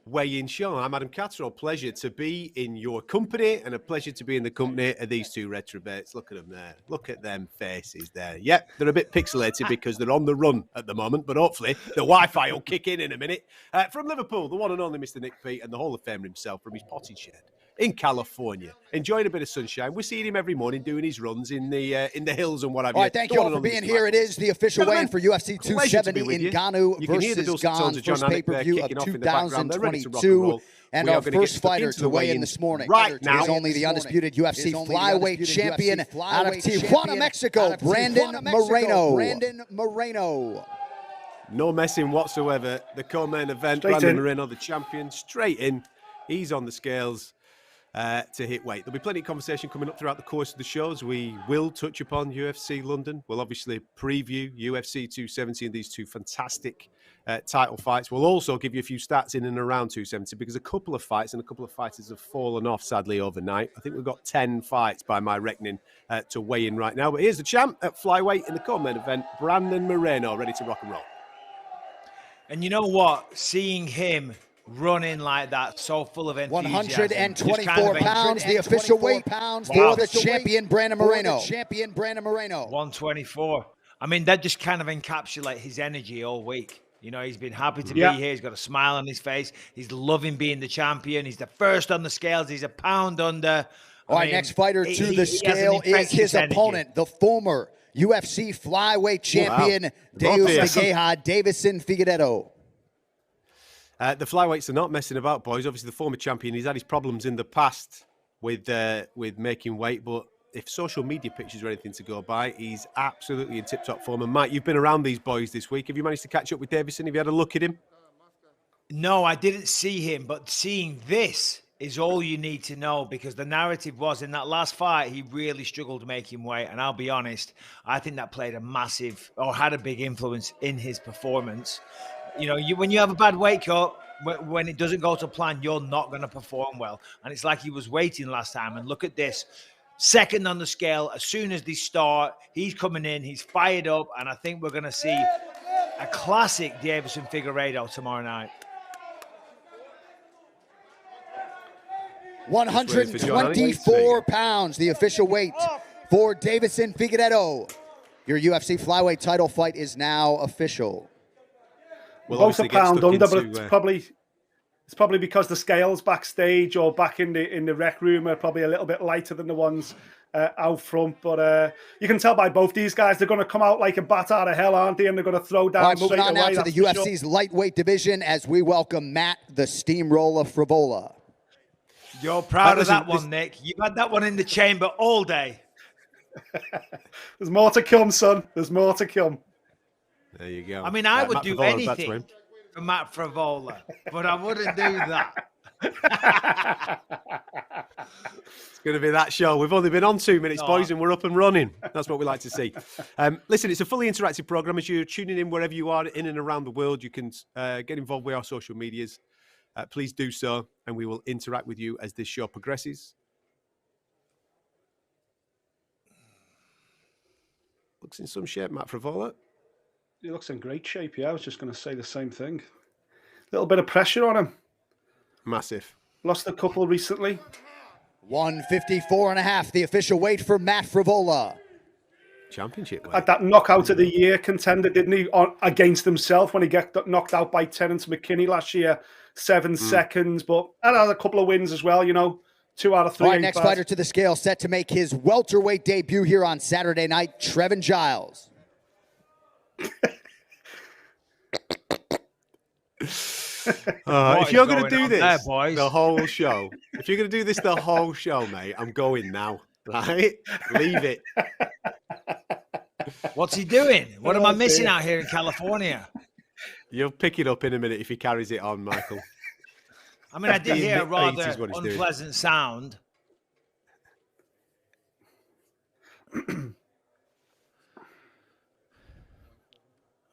weigh-in show. I'm Adam Catterall. Pleasure to be in your company and a pleasure to be in the company of these two retrobates. Look at them there. Look at them faces there. Yep, they're a bit pixelated because they're on the run at the moment, but hopefully the Wi-Fi will kick in a minute. From Liverpool, the one and only Mr. Nick Peet and the Hall of Famer himself from his potted shed in California, enjoying a bit of sunshine. We're seeing him every morning doing his runs in the hills and what have you. All right, thank you all for being here. It is the official weigh-in for UFC 270 in Ngannou versus Gane, first pay-per-view of 2022. And our first fighter to weigh in this morning is only the undisputed UFC Flyweight champion out of Tijuana, Mexico, Brandon Moreno. No messing whatsoever. The co-main event, Brandon Moreno, the champion, straight in. He's on the scales to hit weight. There'll be plenty of conversation coming up throughout the course of the shows. We will touch upon UFC London. We'll obviously preview UFC 270 and these two fantastic title fights. We'll also give you a few stats in and around 270 because a couple of fights and a couple of fighters have fallen off, sadly, overnight. I think we've got 10 fights by my reckoning to weigh in right now. But here's the champ at Flyweight in the co-main event, Brandon Moreno, ready to rock and roll. And you know what? Seeing him running like that, so full of enthusiasm. 124 pounds, the official weight for the champion, Brandon Moreno. 124. I mean, that just kind of encapsulates his energy all week. You know, he's been happy to be here. He's got a smile on his face. He's loving being the champion. He's the first on the scales. He's a pound under. All right, next fighter to the scale is his opponent, the former UFC Flyweight champion, Davison Figueiredo. The flyweights are not messing about, boys. Obviously, the former champion, he's had his problems in the past with making weight, but if social media pictures are anything to go by, he's absolutely in tip-top form. And Mike, you've been around these boys this week. Have you managed to catch up with Davison? Have you had a look at him? No, I didn't see him, but seeing this is all you need to know, because the narrative was in that last fight, he really struggled making weight. And I'll be honest, I think that played a massive, or had a big influence in his performance. You know, when you have a bad weight cut, when it doesn't go to plan, you're not going to perform well. And it's like he was waiting last time. And look at this. Second on the scale, as soon as they start, he's coming in, he's fired up. And I think we're going to see a classic Davison Figueiredo tomorrow night. 124 pounds, the official weight for Davison Figueiredo. Your UFC Flyweight title fight is now official. Well, both a pound under, but it's probably because the scales backstage or back in the rec room are probably a little bit lighter than the ones out front. But you can tell by both these guys, they're going to come out like a bat out of hell, aren't they? And they're going to throw down. All right, moving on now to the UFC's lightweight division as we welcome Matt the Steamroller Frivola. You're proud of that one, Nick. You've had that one in the chamber all day. There's more to come, son. There's more to come. There you go. I mean, I would do anything for Matt Frivola, but I wouldn't do that. It's going to be that show. We've only been on 2 minutes, boys, and we're up and running. That's what we like to see. Listen, it's a fully interactive program. As you're tuning in wherever you are in and around the world, you can get involved with our social medias. Please do so, and we will interact with you as this show progresses. Looks in some shape, Matt Frivola. He looks in great shape, yeah. I was just going to say the same thing. A little bit of pressure on him. Massive. Lost a couple recently. 154.5, the official weight for Matt Frivola. Championship weight. Had that knockout of the year contender, didn't he, against himself when he got knocked out by Terence McKinney last year. 7 seconds, but I had a couple of wins as well, you know. 2 out of 3. All right, next fighter to the scale, set to make his welterweight debut here on Saturday night, Trevin Giles. If you're going to do this the whole show, if you're going to do this the whole show, mate, I'm going now, right? Leave it. What's he doing? What am I missing out here in California? You'll pick it up in a minute if he carries it on, Michael. I mean, I did hear a rather unpleasant sound.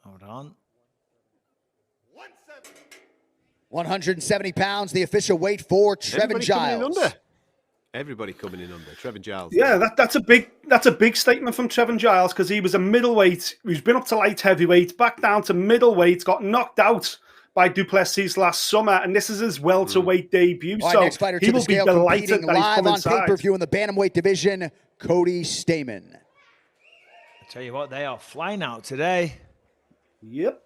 Hold on. 170 pounds, the official weight for Trevin Giles. Everybody coming in under. Trevin Giles. Yeah, that's a big statement from Trevin Giles, because he was a middleweight. He's been up to light heavyweight, back down to middleweight, got knocked out by Duplessis last summer, and this is his welterweight debut. All right, so next fighter he to the will be scale, delighted that he's live come on inside. pay-per-view in the bantamweight division, Cody Stamann. I tell you what, they are flying out today. Yep.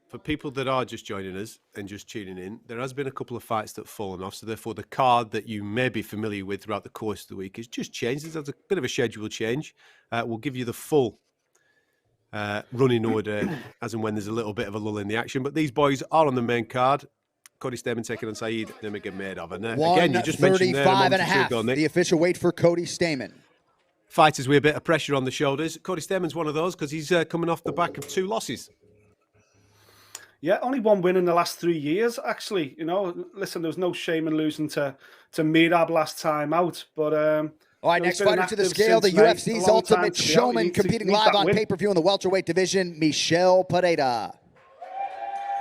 For people that are just joining us and just tuning in, there has been a couple of fights that have fallen off. So therefore, the card that you may be familiar with throughout the course of the week has just changed. There's a bit of a schedule change. We'll give you the full running order as and when there's a little bit of a lull in the action. But these boys are on the main card. Cody Stamann taking on Saeed Nurmagomedov. And again, you just mentioned there 135.5, the official weight for Cody Stamann. Fighters with a bit of pressure on the shoulders. Cody Stamann's one of those because he's coming off the back of 2 losses. Yeah, only 1 win in the last 3 years, actually. You know, listen, there was no shame in losing to Mirab last time out. But all right, next fighter to the scale, the UFC's Ultimate Showman, competing live on pay-per-view in the welterweight division, Michel Pereira.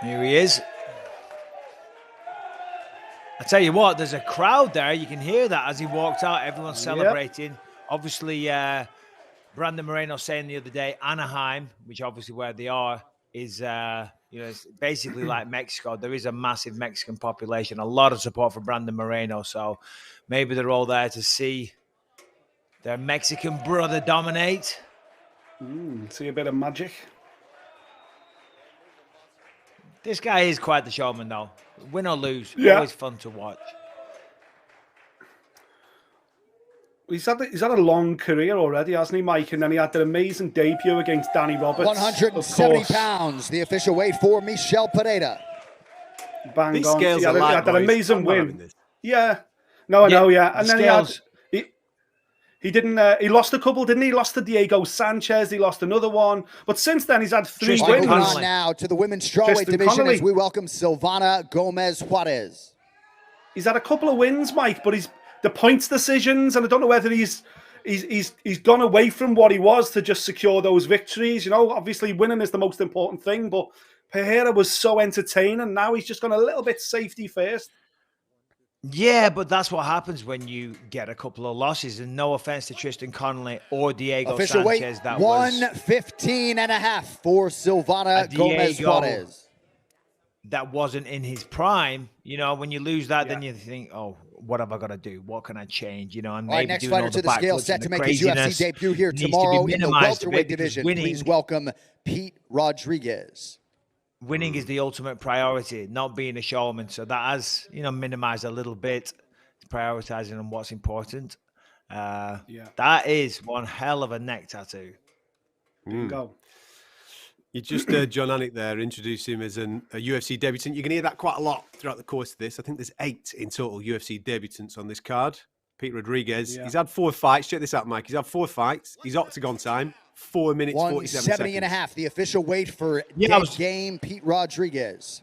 Here he is. I tell you what, there's a crowd there. You can hear that as he walked out. Everyone's celebrating. Yep. Obviously, Brandon Moreno saying the other day, Anaheim, which obviously where they are, is it's basically like Mexico. There is a massive Mexican population, a lot of support for Brandon Moreno. So maybe they're all there to see their Mexican brother dominate. See a bit of magic. This guy is quite the showman, though. Win or lose, always fun to watch. He's had a long career already, hasn't he, Mike? And then he had that amazing debut against Danny Roberts. 170 pounds, the official weight for Michel Pereira. Bang These on. scales He had that amazing win. Yeah. No, I know, yeah. And then he didn't. He lost a couple, didn't he? He lost to Diego Sanchez. He lost another one. But since then, he's had 3 wins. Moving on now to the women's strawweight division as we welcome Silvana Gomez Juarez. He's had a couple of wins, Mike, but the points decisions, and I don't know whether he's gone away from what he was to just secure those victories. You know, obviously winning is the most important thing, but Pereira was so entertaining. Now he's just gone a little bit safety first. Yeah, but that's what happens when you get a couple of losses. And no offense to Tristan Connolly or Diego official Sanchez. Weight, that 115.5 for Silvana Gomez Juarez. That wasn't in his prime. You know, when you lose that, then you think, oh, what have I got to do? What can I change? You know, and maybe next doing fighter all to the scale set to make his UFC debut here tomorrow in the welterweight division. Please welcome Pete Rodriguez. Winning is the ultimate priority, not being a showman. So that has, minimized a little bit, prioritizing on what's important. That is one hell of a neck tattoo. Go. You just heard John Anik there introduce him as a UFC debutant. You can hear that quite a lot throughout the course of this. I think there's 8 in total UFC debutants on this card. Pete Rodriguez, he's had 4 fights. Check this out, Mike. He's had 4 fights. He's octagon time, 4 minutes, 47 seconds. 170.5, the official weight for game Pete Rodriguez.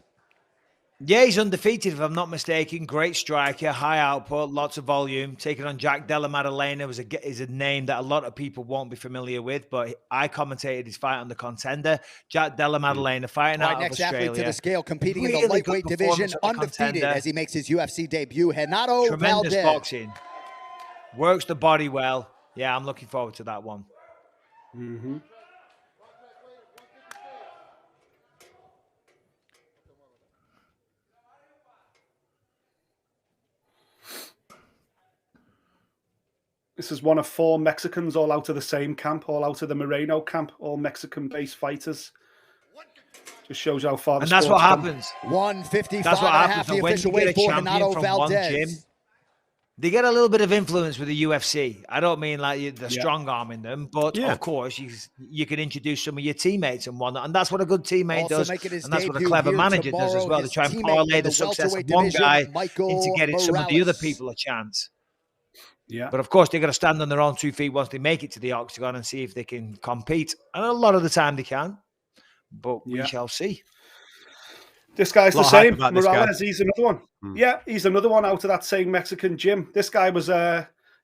Yeah, he's undefeated, if I'm not mistaken. Great striker, high output, lots of volume. Taking on Jack Della Maddalena is a name that a lot of people won't be familiar with, but I commentated his fight on The Contender. Jack Della Maddalena fighting out of Australia. Next athlete to the scale, competing in the lightweight division, undefeated as he makes his UFC debut. Renato Tremendous Valdez. Boxing. Works the body well. Yeah, I'm looking forward to that one. Mm-hmm. This is one of 4 Mexicans all out of the same camp, all out of the Moreno camp, all Mexican-based fighters. Just shows how far. And that's what happens. 155.5, that's what happens. the official weight for Renato Valdez. Gym, they get a little bit of influence with the UFC. I don't mean like the strong arm in them, but of course you can introduce some of your teammates and whatnot, and that's what a good teammate does, and that's what a clever manager does as well. To try and parlay the success of one guy into getting some of the other people a chance. Yeah, but of course they got to stand on their own 2 feet once they make it to the octagon and see if they can compete. And a lot of the time they can, but we shall see. This guy's the same. Morales, he's another one. Yeah, he's another one out of that same Mexican gym. This guy was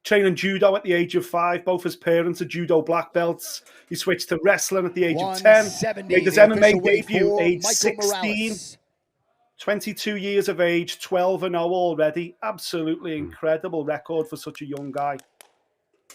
training judo at the age of 5. Both his parents are judo black belts. He switched to wrestling at the age of 10. Made his MMA debut age 16. Morales. 22 years of age, 12-0 already. Absolutely incredible record for such a young guy.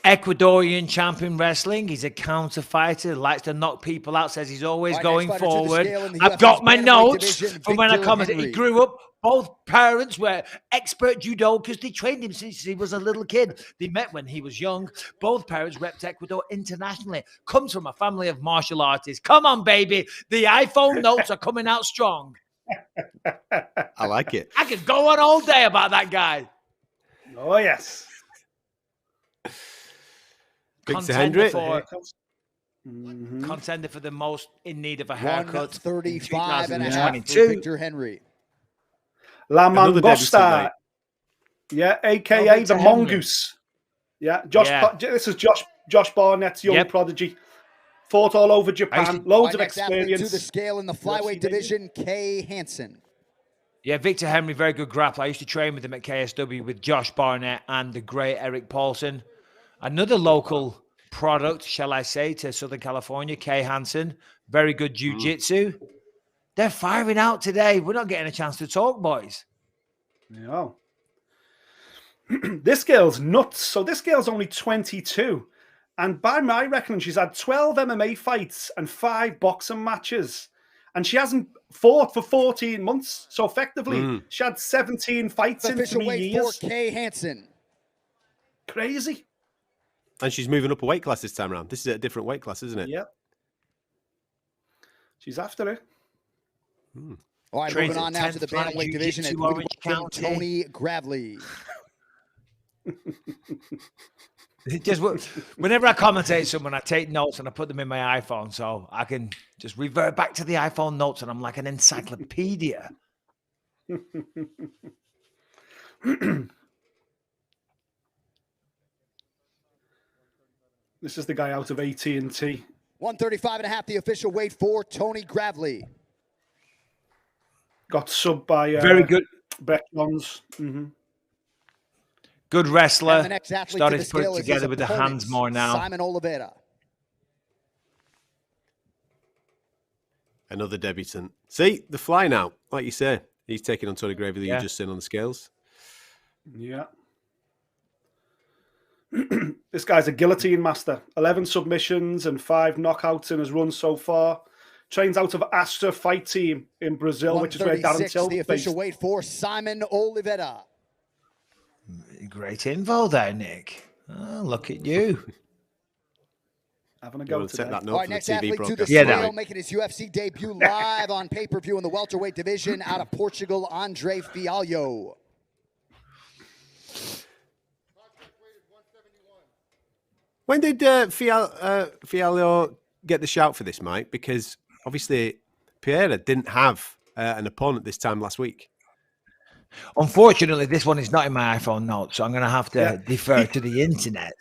Ecuadorian champion wrestling. He's a counter fighter, likes to knock people out, says he's always going forward. I've got my notes from when I commented. He grew up, both parents were expert judokas. They trained him since he was a little kid. They met when he was young. Both parents repped Ecuador internationally. Comes from a family of martial artists. Come on, baby. The iPhone notes are coming out strong. I like it. I could go on all day about that guy. Oh, yes. Contender for the most in need of a haircut. 135 and a half for Victor Henry. La Mangosta. Yeah, a.k.a. the Mongoose. Yeah, this is Josh Barnett's young prodigy. Fought all over Japan. Loads of experience. To the scale in the flyweight division, Kay Hansen. Yeah, Victor Henry, very good grappler. I used to train with him at KSW with Josh Barnett and the great Eric Paulson. Another local product, shall I say, to Southern California, Kay Hansen. Very good jiu-jitsu. They're firing out today. We're not getting a chance to talk, boys. Yeah. This girl's nuts. So this girl's only 22. And by my reckoning, she's had 12 MMA fights and 5 boxing matches. And she hasn't fought for 14 months. So effectively, she had 17 fights in 3 years. For Kay Hansen. Crazy. And she's moving up a weight class this time around. This is a different weight class, isn't it? Yeah. She's after it. All right, moving on now to the bantamweight division at Tony Gravely. Just whenever I commentate someone, I take notes and I put them in my iPhone so I can just revert back to the iPhone notes and I'm like an encyclopedia. This is the guy out of AT&T. 135 and a half, the official weight for Tony Gravely. Got subbed by very good Brett Johns. Good wrestler. Started to put it together with the hands more now. Simon Oliveira. Another debutant. See, the fly now, like you say. He's taking on Tony Gravely, you just seen on the scales. Yeah. This guy's a guillotine master. 11 submissions and 5 knockouts in his run so far. Trains out of Astra Fight Team in Brazil, which is where Darren Till the official weight for Simon Oliveira. Great info there, Nick. Oh, look at you. Having a go today. That note All right, for next the TV athlete broadcast. to the scale, making his UFC debut live on pay-per-view in the welterweight division out of Portugal, Andre Fialho. When did Fialho get the shout for this, Mike? Because obviously Pereira didn't have an opponent this time last week. Unfortunately, this one is not in my iPhone notes, so I'm going to have to defer to the internet.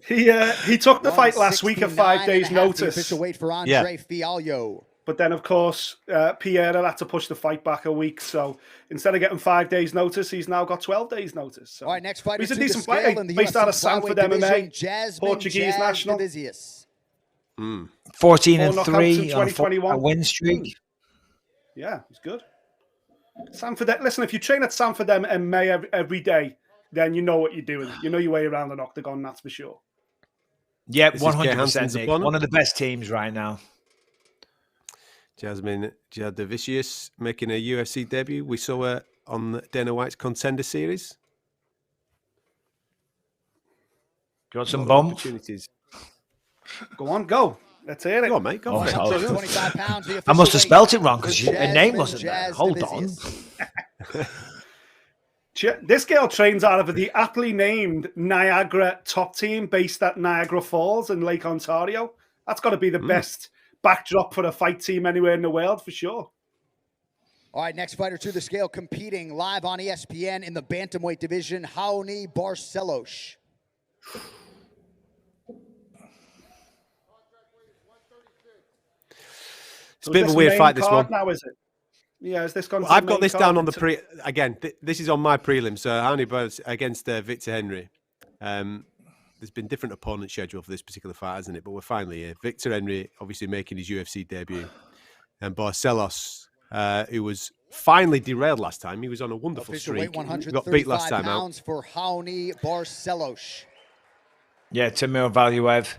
He took the fight last week at 5 days' notice. Official weight for Andre Fialho. But then, of course, Pereira had to push the fight back a week. So instead of getting 5 days' notice, he's now got 12 days' notice. So. All right, next fighter he's a to decent the scale fighter. in the Based out of Sanford MMA, Jasmine Portuguese national. 14-3 on a win streak. Yeah, it's good. Sanford, listen, if you train at Sanford MMA every day, then you know what you're doing. You know your way around an octagon, that's for sure. Yep, 100%, Nick. One of the best teams right now. Jasmine Jadavicius making a UFC debut. We saw her on Dana White's Contender Series. Do you want some bump? Opportunities. Go on, go. Let's hear it. Go on, mate. Go on. 25 pounds, I must have spelt it wrong because her name wasn't there. Hold on. This girl trains out of the aptly named Niagara Top Team based at Niagara Falls in Lake Ontario. That's got to be the best backdrop for a fight team anywhere in the world, for sure. All right, next fighter to the scale, competing live on ESPN in the bantamweight division, Raoni Barcelos. It's a bit of a weird fight, this one. Now, is it? Yeah, is this going to I've got this down on the again, this is on my prelim. So Raoni Barcelos against Victor Henry. There's been different opponent schedule for this particular fight, hasn't it? But we're finally here. Victor Henry obviously making his UFC debut. And Barcelos, who was finally derailed last time. He was on a wonderful streak. Got beat last time out. For Raoni Barcelos. Yeah, Timur Valiev.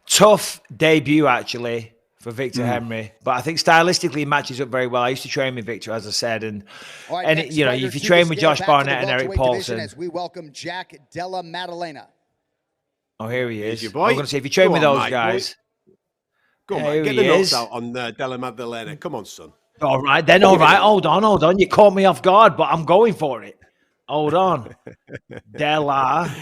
Tough debut, actually, for Victor Henry. But I think stylistically he matches up very well. I used to train with Victor, as I said. And, you know, if you train with Josh Barnett and Eric Paulson. As we welcome Jack Della Maddalena. Oh, here he is. Your boy. I'm going to say, if you train with those guys. Go on, mate. Get the notes out on Della Maddalena. Come on, son. All right, then. All right. Hold on. You caught me off guard, but I'm going for it. Hold on. Della.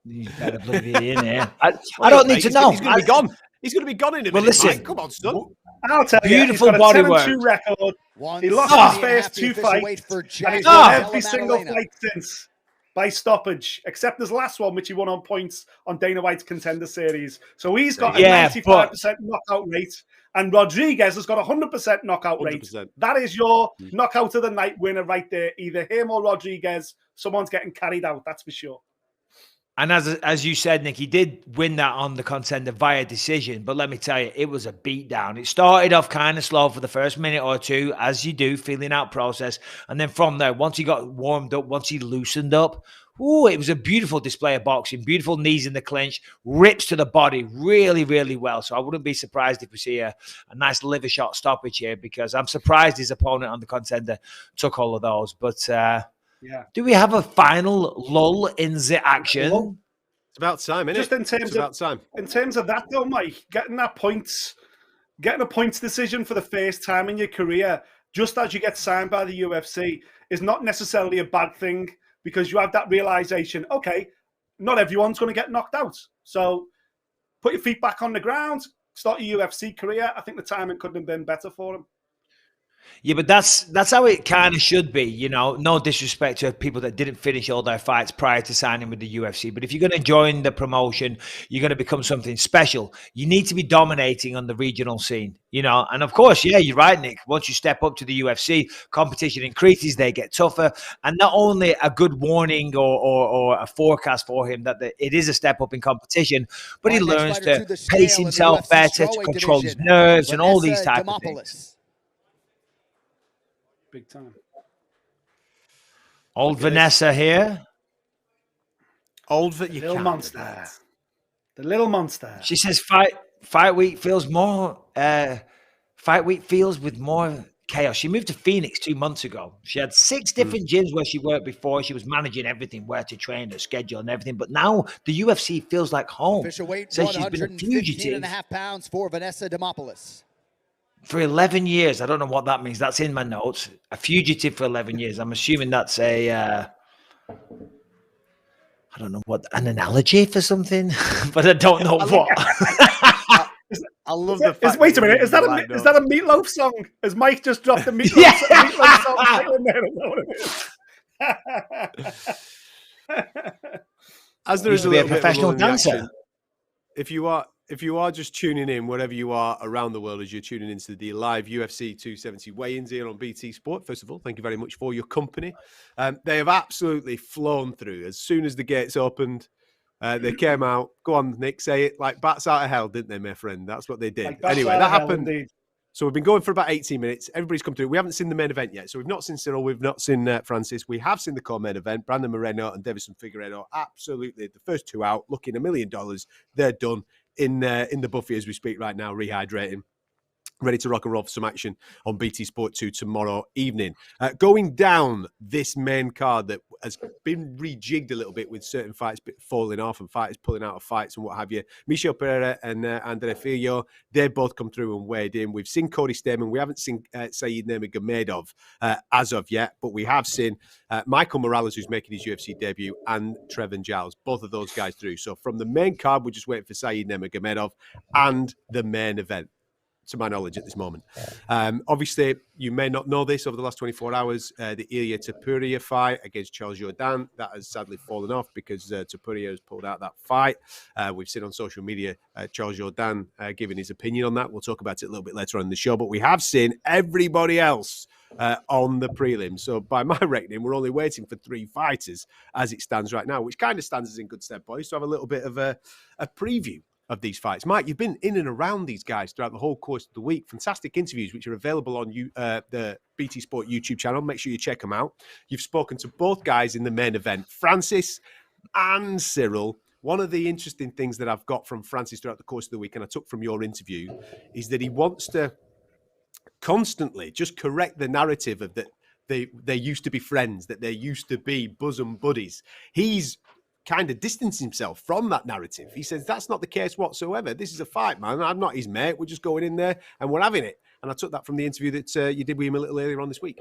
You better believe it in here. I don't need to know. He's going to be gone. He's going to be gone in a minute. Well, listen. Mate. Come on, son. I'll tell you. Beautiful body work. Record. He lost his first 2 fights, and he's won every single fight since by stoppage, except his last one, which he won on points on Dana White's Contender Series. So he's got a 95% knockout rate, and Rodriguez has got a 100% knockout 100%. Rate. That is your knockout of the night winner right there. Either him or Rodriguez. Someone's getting carried out, that's for sure. And as you said, Nick, he did win that on the Contender via decision. But let me tell you, it was a beatdown. It started off kind of slow for the first minute or two, as you do, feeling out process. And then from there, once he got warmed up, once he loosened up, it was a beautiful display of boxing, beautiful knees in the clinch, rips to the body really, really well. So I wouldn't be surprised if we see a nice liver shot stoppage here, because I'm surprised his opponent on the Contender took all of those. But do we have a final lull in the action? It's about time, isn't it? Just in terms of that, though, Mike, getting a points decision for the first time in your career, just as you get signed by the UFC, is not necessarily a bad thing, because you have that realization, okay, not everyone's going to get knocked out. So put your feet back on the ground, start your UFC career. I think the timing couldn't have been better for him. Yeah, but that's how it kind of should be, you know. No disrespect to people that didn't finish all their fights prior to signing with the UFC. But if you're going to join the promotion, you're going to become something special. You need to be dominating on the regional scene, you know. And of course, yeah, you're right, Nick. Once you step up to the UFC, competition increases, they get tougher. And not only a good warning or a forecast for him that it is a step up in competition, but he learns to pace himself better, to control his nerves and all these type of things. Big time. Old Vanessa here. Little monster. The little monster. She says fight week feels more with more chaos. She moved to Phoenix 2 months ago. She had 6 different gyms where she worked before. She was managing everything, where to train, her schedule and everything. But now the UFC feels like home. Official weight, says she's been a fugitive. 115.5 pounds for Vanessa Demopoulos. For 11 years. I don't know what that means. That's in my notes. A fugitive for 11 years. I'm assuming that's I don't know what, an analogy for something, but I don't know what. I love the fact. Wait a minute. Is that a Meatloaf song? Has Mike just dropped the Meatloaf song? I don't know what it is. As there is a little professional dancer. Action, if you are just tuning in, wherever you are around the world, as you're tuning into the live UFC 270 weigh-ins here on BT Sport, first of all, thank you very much for your company. They have absolutely flown through. As soon as the gates opened, they came out. Go on, Nick, say it. Like bats out of hell, didn't they, my friend? That's what they did. Anyway, that happened. So we've been going for about 18 minutes. Everybody's come through. We haven't seen the main event yet. So we've not seen Cyril. We've not seen Francis. We have seen the co-main event. Brandon Moreno and Davison Figueiredo. Absolutely. The first 2 out, looking $1 million. They're done in the buffet as we speak right now, rehydrating. Ready to rock and roll for some action on BT Sport 2 tomorrow evening. Going down this main card that has been rejigged a little bit with certain fights falling off and fighters pulling out of fights and what have you. Michel Pereira and Andre Filho, they both come through and weighed in. We've seen Cody Stamen. We haven't seen Saeed Nurmagomedov as of yet, but we have seen Michael Morales, who's making his UFC debut, and Trevin Giles, both of those guys through. So from the main card, we're just waiting for Saeed Nurmagomedov and the main event, to my knowledge at this moment. Obviously, you may not know this, over the last 24 hours, the Ilia Topuria fight against Charles Jourdain, that has sadly fallen off because Topuria has pulled out that fight. We've seen on social media Charles Jourdain giving his opinion on that. We'll talk about it a little bit later on in the show, but we have seen everybody else on the prelims. So by my reckoning, we're only waiting for 3 fighters as it stands right now, which kind of stands us in good stead, boys, to have a little bit of a preview of these fights. Mike, you've been in and around these guys throughout the whole course of the week. Fantastic interviews, which are available on the BT Sport YouTube channel. Make sure you check them out. You've spoken to both guys in the main event, Francis and Cyril. One of the interesting things that I've got from Francis throughout the course of the week, and I took from your interview, is that he wants to constantly just correct the narrative of that they used to be friends, that they used to be bosom buddies. He's kind of distanced himself from that narrative. He says, that's not the case whatsoever. This is a fight, man. I'm not his mate. We're just going in there and we're having it. And I took that from the interview that you did with him a little earlier on this week.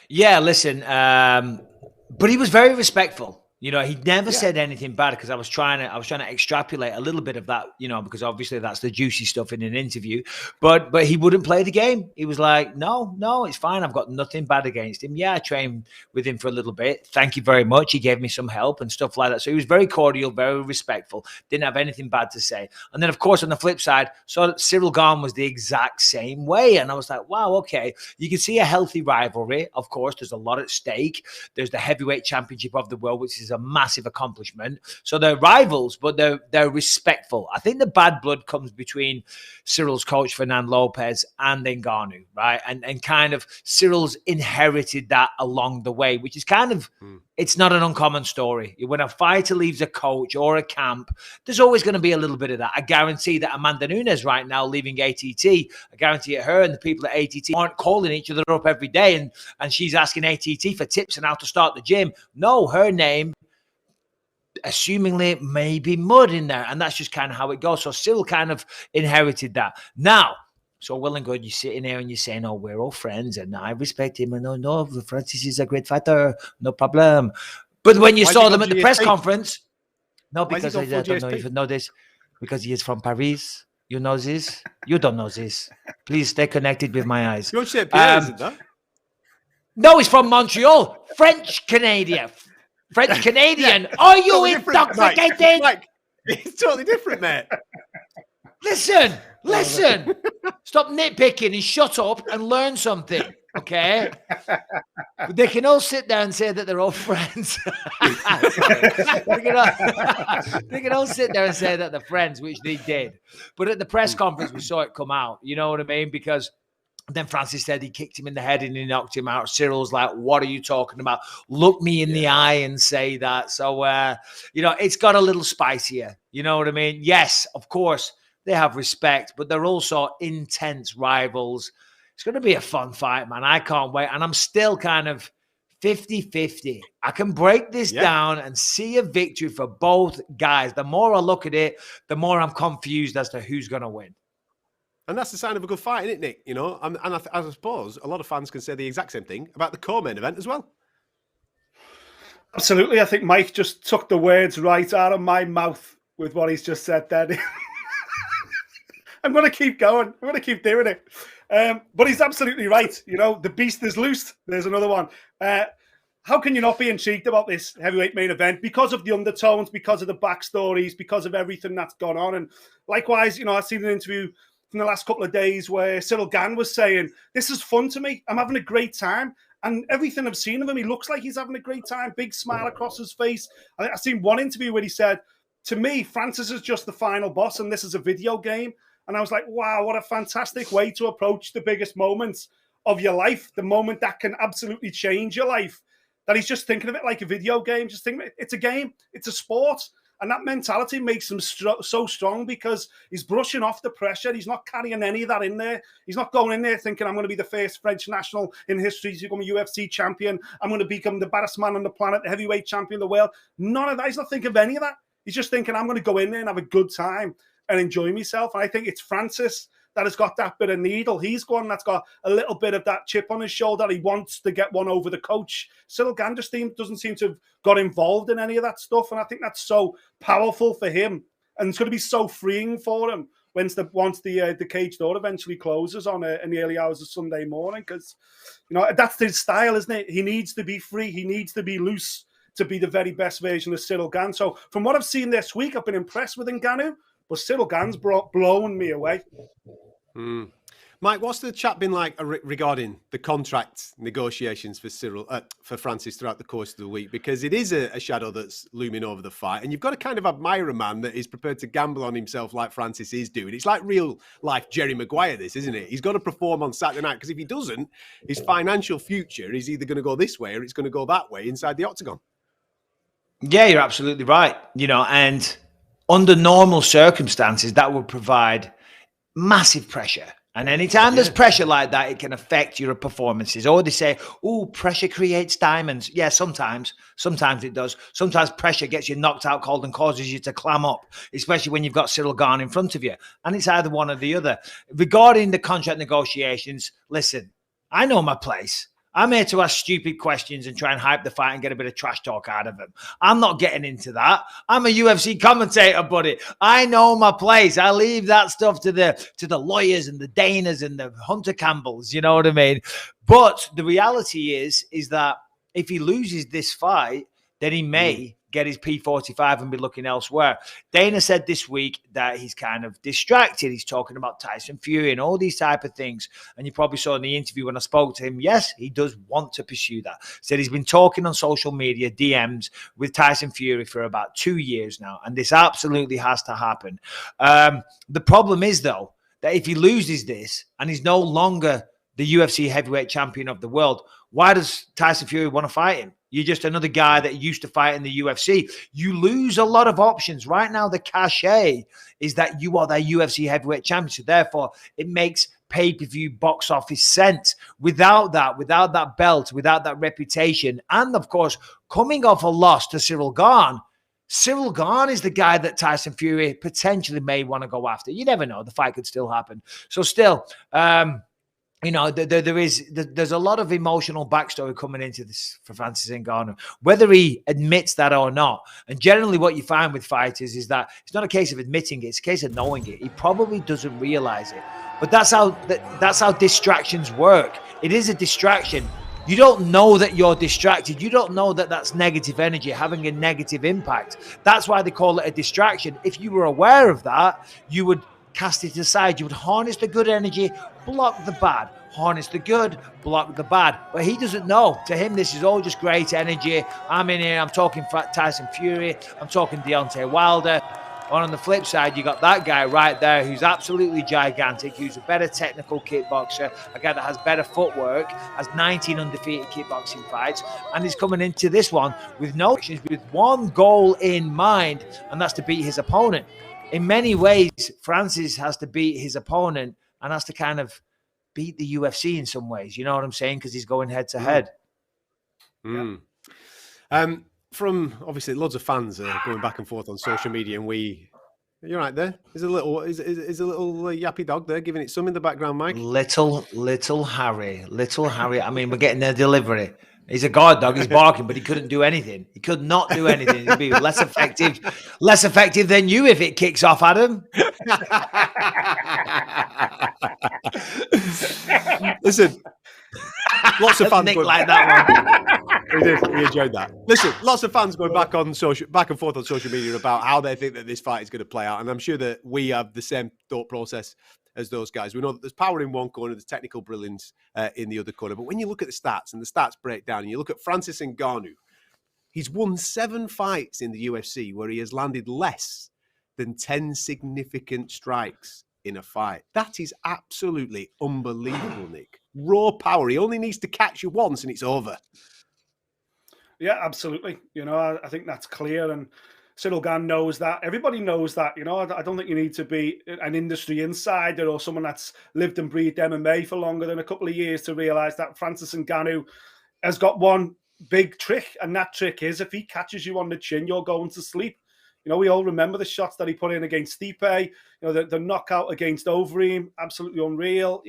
Yeah, listen, but he was very respectful. You know, he never said anything bad, because I was trying to extrapolate a little bit of that, you know, because obviously that's the juicy stuff in an interview. But he wouldn't play the game. He was like, no, it's fine. I've got nothing bad against him. Yeah, I trained with him for a little bit. Thank you very much. He gave me some help and stuff like that. So he was very cordial, very respectful. Didn't have anything bad to say. And then, of course, on the flip side, so Cyril Gane was the exact same way. And I was like, wow, okay. You can see a healthy rivalry. Of course, there's a lot at stake. There's the heavyweight championship of the world, which is a massive accomplishment. So they're rivals, but they're respectful. I think the bad blood comes between Cyril's coach, Fernand Lopez, and Ngannou, right? And kind of Cyril's inherited that along the way, which is kind of, it's not an uncommon story. When a fighter leaves a coach or a camp, there's always going to be a little bit of that. I guarantee that Amanda Nunes right now leaving ATT, I guarantee it, her and the people at ATT aren't calling each other up every day and she's asking ATT for tips on how to start the gym. No, her name, assumingly, maybe Mud in there, and that's just kind of how it goes. So Cyril kind of inherited that. Now, so well and good, you're sitting there and you're saying, oh, we're all friends and I respect him, and no, Francis is a great fighter, no problem. But when you saw them at the press conference, no, because I don't know if you know this, because he is from Paris. You know this? You don't know this. Please stay connected with my eyes. You're isn't that? No, he's from Montreal, French Canadian. French Canadian. Are you intoxicated? Mike, it's totally different, mate. Listen. Stop nitpicking and shut up and learn something, okay? But they can all sit there and say that they're all friends. They can all sit there and say that they're friends, which they did. But at the press conference, we saw it come out. You know what I mean? Because then Francis said he kicked him in the head and he knocked him out. Cyril's like, what are you talking about? Look me in the eye and say that. So, you know, it's got a little spicier. You know what I mean? Yes, of course, they have respect, but they're also intense rivals. It's going to be a fun fight, man. I can't wait. And I'm still kind of 50-50. I can break this down and see a victory for both guys. The more I look at it, the more I'm confused as to who's going to win. And that's the sign of a good fight, isn't it, Nick? You know, and I suppose a lot of fans can say the exact same thing about the co-main event as well. Absolutely. I think Mike just took the words right out of my mouth with what he's just said there. I'm going to keep going. I'm going to keep doing it. But he's absolutely right. You know, the beast is loosed. There's another one. How can you not be intrigued about this heavyweight main event? Because of the undertones, because of the backstories, because of everything that's gone on. And likewise, you know, I've seen an interview in the last couple of days where Cyril Gane was saying, this is fun to me. I'm having a great time. And everything I've seen of him, he looks like he's having a great time. Big smile across his face. I've seen one interview where he said, to me, Francis is just the final boss and this is a video game. And I was like, wow, what a fantastic way to approach the biggest moments of your life. The moment that can absolutely change your life. That he's just thinking of it like a video game. Just thinking it's a game. It's a sport. And that mentality makes him so strong because he's brushing off the pressure. He's not carrying any of that in there. He's not going in there thinking, I'm going to be the first French national in history to become a UFC champion. I'm going to become the baddest man on the planet, the heavyweight champion of the world. None of that. He's not thinking of any of that. He's just thinking, I'm going to go in there and have a good time and enjoy myself. And I think it's Francis that has got that bit of needle. He's one that's got a little bit of that chip on his shoulder. He wants to get one over the coach. Cyril Gane doesn't seem to have got involved in any of that stuff. And I think that's so powerful for him. And it's going to be so freeing for him once the cage door eventually closes on in the early hours of Sunday morning. Because, you know, that's his style, isn't it? He needs to be free. He needs to be loose to be the very best version of Cyril Gane. So from what I've seen this week, I've been impressed with Ngannou. But Cyril Gane's blown me away. Mike, what's the chat been like regarding the contract negotiations for Francis throughout the course of the week? Because it is a shadow that's looming over the fight, and you've got to kind of admire a man that is prepared to gamble on himself like Francis is doing. It's like real life Jerry Maguire, this, isn't it? He's got to perform on Saturday night, because if he doesn't, his financial future is either going to go this way or it's going to go that way inside the octagon. Yeah, you're absolutely right. And under normal circumstances, that would provide massive pressure. And anytime there's pressure like that, it can affect your performances. Or they say, oh, pressure creates diamonds. Yeah, sometimes it does. Sometimes pressure gets you knocked out cold and causes you to clam up, especially when you've got Ciryl Gane in front of you. And it's either one or the other. Regarding the contract negotiations, listen, I know my place. I'm here to ask stupid questions and try and hype the fight and get a bit of trash talk out of them. I'm not getting into that. I'm a UFC commentator, buddy. I know my place. I leave that stuff to the lawyers and the Danas and the Hunter Campbells. You know what I mean? But the reality is that if he loses this fight, then he may get his P45 and be looking elsewhere. Dana said this week that he's kind of distracted. He's talking about Tyson Fury and all these type of things. And you probably saw in the interview when I spoke to him, yes, he does want to pursue that. Said he's been talking on social media, DMs, with Tyson Fury for about 2 years now. And this absolutely has to happen. The problem is, though, that if he loses this and he's no longer the UFC heavyweight champion of the world, why does Tyson Fury want to fight him? You're just another guy that used to fight in the UFC. You lose a lot of options. Right now, the cachet is that you are the UFC heavyweight champion. So therefore, it makes pay-per-view box office sense. Without that belt, without that reputation, and of course, coming off a loss to Ciryl Gane is the guy that Tyson Fury potentially may want to go after. You never know. The fight could still happen. So still, there's a lot of emotional backstory coming into this for Francis Ngannou, whether he admits that or not. And generally what you find with fighters is that it's not a case of admitting it, it's a case of knowing it. He probably doesn't realize it. But that's how distractions work. It is a distraction. You don't know that you're distracted. You don't know that that's negative energy having a negative impact. That's why they call it a distraction. If you were aware of that, you would cast it aside. You would harness the good energy, block the bad. Harness the good, block the bad. But he doesn't know. To him, this is all just great energy. I'm in here, I'm talking Tyson Fury, I'm talking Deontay Wilder. On the flip side, you got that guy right there who's absolutely gigantic, who's a better technical kickboxer, a guy that has better footwork, has 19 undefeated kickboxing fights, and he's coming into this one with with one goal in mind, and that's to beat his opponent. In many ways, Francis has to beat his opponent and has to kind of beat the UFC in some ways. You know what I'm saying? Because he's going head to head. Yeah. From obviously loads of fans going back and forth on social media, and you're right there. Is a little yappy dog there giving it some in the background, Mike. Little Harry. I mean, we're getting their delivery. He's a guard dog. He's barking, but he couldn't do anything. He could not do anything. He'd be less effective than you if it kicks off, Adam. Listen, lots of fans Nick like that one. We enjoyed that. Listen, lots of fans going back and forth on social media about how they think that this fight is going to play out, and I'm sure that we have the same thought process as those guys. We know that there's power in one corner, there's technical brilliance in the other corner. But when you look at the stats and the stats break down, and you look at Francis Ngannou, he's won 7 fights in the UFC where he has landed less than 10 significant strikes in a fight. That is absolutely unbelievable, Nick. Raw power. He only needs to catch you once and it's over. Yeah, absolutely. I think that's clear. And Ciryl Gane knows that. Everybody knows that. I don't think you need to be an industry insider or someone that's lived and breathed MMA for longer than a couple of years to realize that Francis Ngannou has got one big trick. And that trick is if he catches you on the chin, you're going to sleep. We all remember the shots that he put in against Stipe, the knockout against Overeem, absolutely unreal.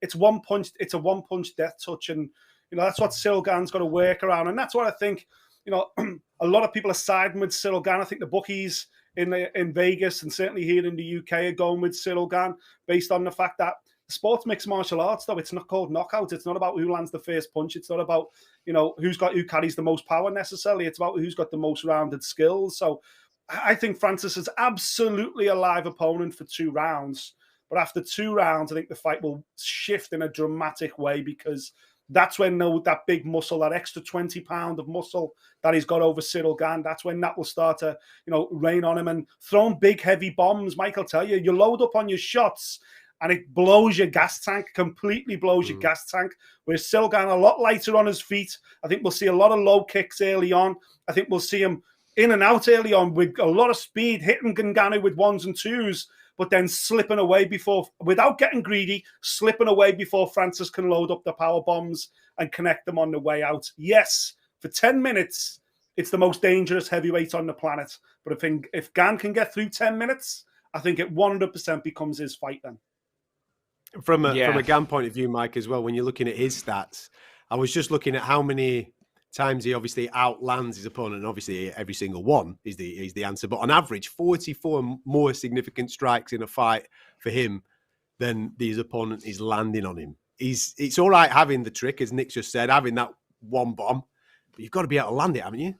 It's a one-punch death touch. And, that's what Ciryl Gane's got to work around. And that's what I think, a lot of people are siding with Ciryl Gane. I think the bookies in Vegas and certainly here in the UK are going with Ciryl Gane based on the fact that sports mixed martial arts, though, it's not called knockout. It's not about who lands the first punch. It's not about, who carries the most power necessarily. It's about who's got the most rounded skills. So I think Francis is absolutely a live opponent for 2 rounds. But after 2 rounds, I think the fight will shift in a dramatic way, because that's when that big muscle, that extra 20 pound of muscle that he's got over Ciryl Gane, that's when that will start to, rain on him. And throwing big, heavy bombs, Mike will tell you, you load up on your shots and it blows your gas tank, completely blows your gas tank. Whereas Ciryl Gane, a lot lighter on his feet. I think we'll see a lot of low kicks early on. I think we'll see him in and out early on with a lot of speed, hitting Ngannou with 1s and 2s, but then slipping away without getting greedy, slipping away before Francis can load up the power bombs and connect them on the way out. Yes, for 10 minutes, it's the most dangerous heavyweight on the planet. But if Gane can get through 10 minutes, I think it 100% becomes his fight then. From a Gane point of view, Mike, as well, when you're looking at his stats, I was just looking at how many times he obviously outlands his opponent, and obviously every single one is the answer. But on average, 44 more significant strikes in a fight for him than his opponent is landing on him. It's all right having the trick, as Nick just said, having that one bomb, but you've got to be able to land it, haven't you?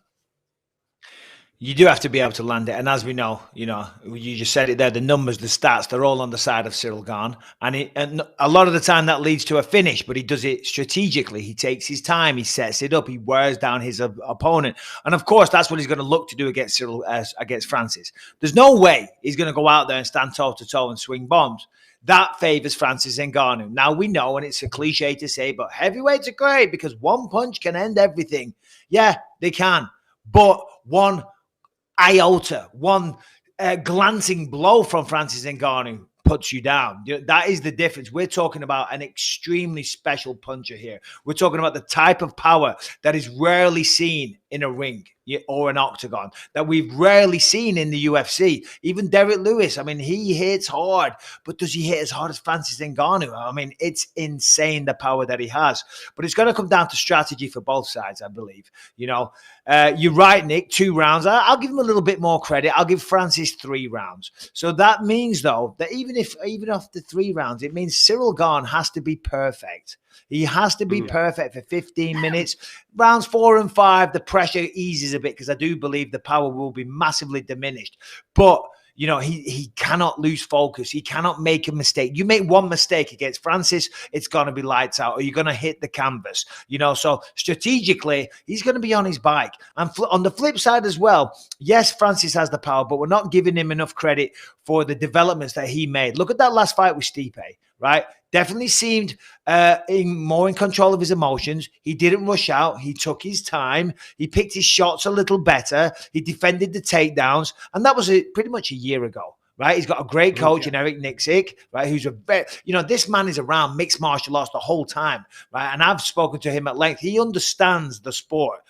You do have to be able to land it. And as we know, you just said it there, the numbers, the stats, they're all on the side of Ciryl Gane. And a lot of the time that leads to a finish, but he does it strategically. He takes his time. He sets it up. He wears down his opponent. And of course, that's what he's going to look to do against against Francis. There's no way he's going to go out there and stand toe-to-toe and swing bombs. That favors Francis Ngannou. Now we know, and it's a cliche to say, but heavyweights are great because one punch can end everything. Yeah, they can. But one iota, one glancing blow from Francis Ngannou puts you down. That is the difference. We're talking about an extremely special puncher here. We're talking about the type of power that is rarely seen in a ring or an octagon, that we've rarely seen in the UFC. Even Derek Lewis, I mean, he hits hard, but does he hit as hard as Francis Ngannou? I mean, it's insane the power that he has. But it's going to come down to strategy for both sides, I believe. You're right, Nick, 2 rounds. I'll give him a little bit more credit. I'll give Francis 3 rounds. So that means, though, that even after 3 rounds, it means Ciryl Gane has to be perfect. He has to be perfect for 15 minutes. Rounds 4 and 5, the pressure eases a bit because I do believe the power will be massively diminished. But, he cannot lose focus. He cannot make a mistake. You make one mistake against Francis, it's going to be lights out, or you're going to hit the canvas. So strategically, he's going to be on his bike. And on the flip side as well, yes, Francis has the power, but we're not giving him enough credit for the developments that he made. Look at that last fight with Stipe, right? Definitely seemed more in control of his emotions. He didn't rush out. He took his time. He picked his shots a little better. He defended the takedowns. And that was pretty much a year ago, right? He's got a great coach in Eric Nixick, right? Who's this man is around mixed martial arts the whole time, right? And I've spoken to him at length. He understands the sport,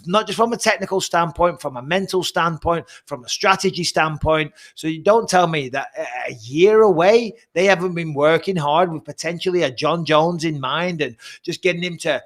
not just from a technical standpoint, from a mental standpoint, from a strategy standpoint. So you don't tell me that a year away, they haven't been working hard with potentially a John Jones in mind and just getting him to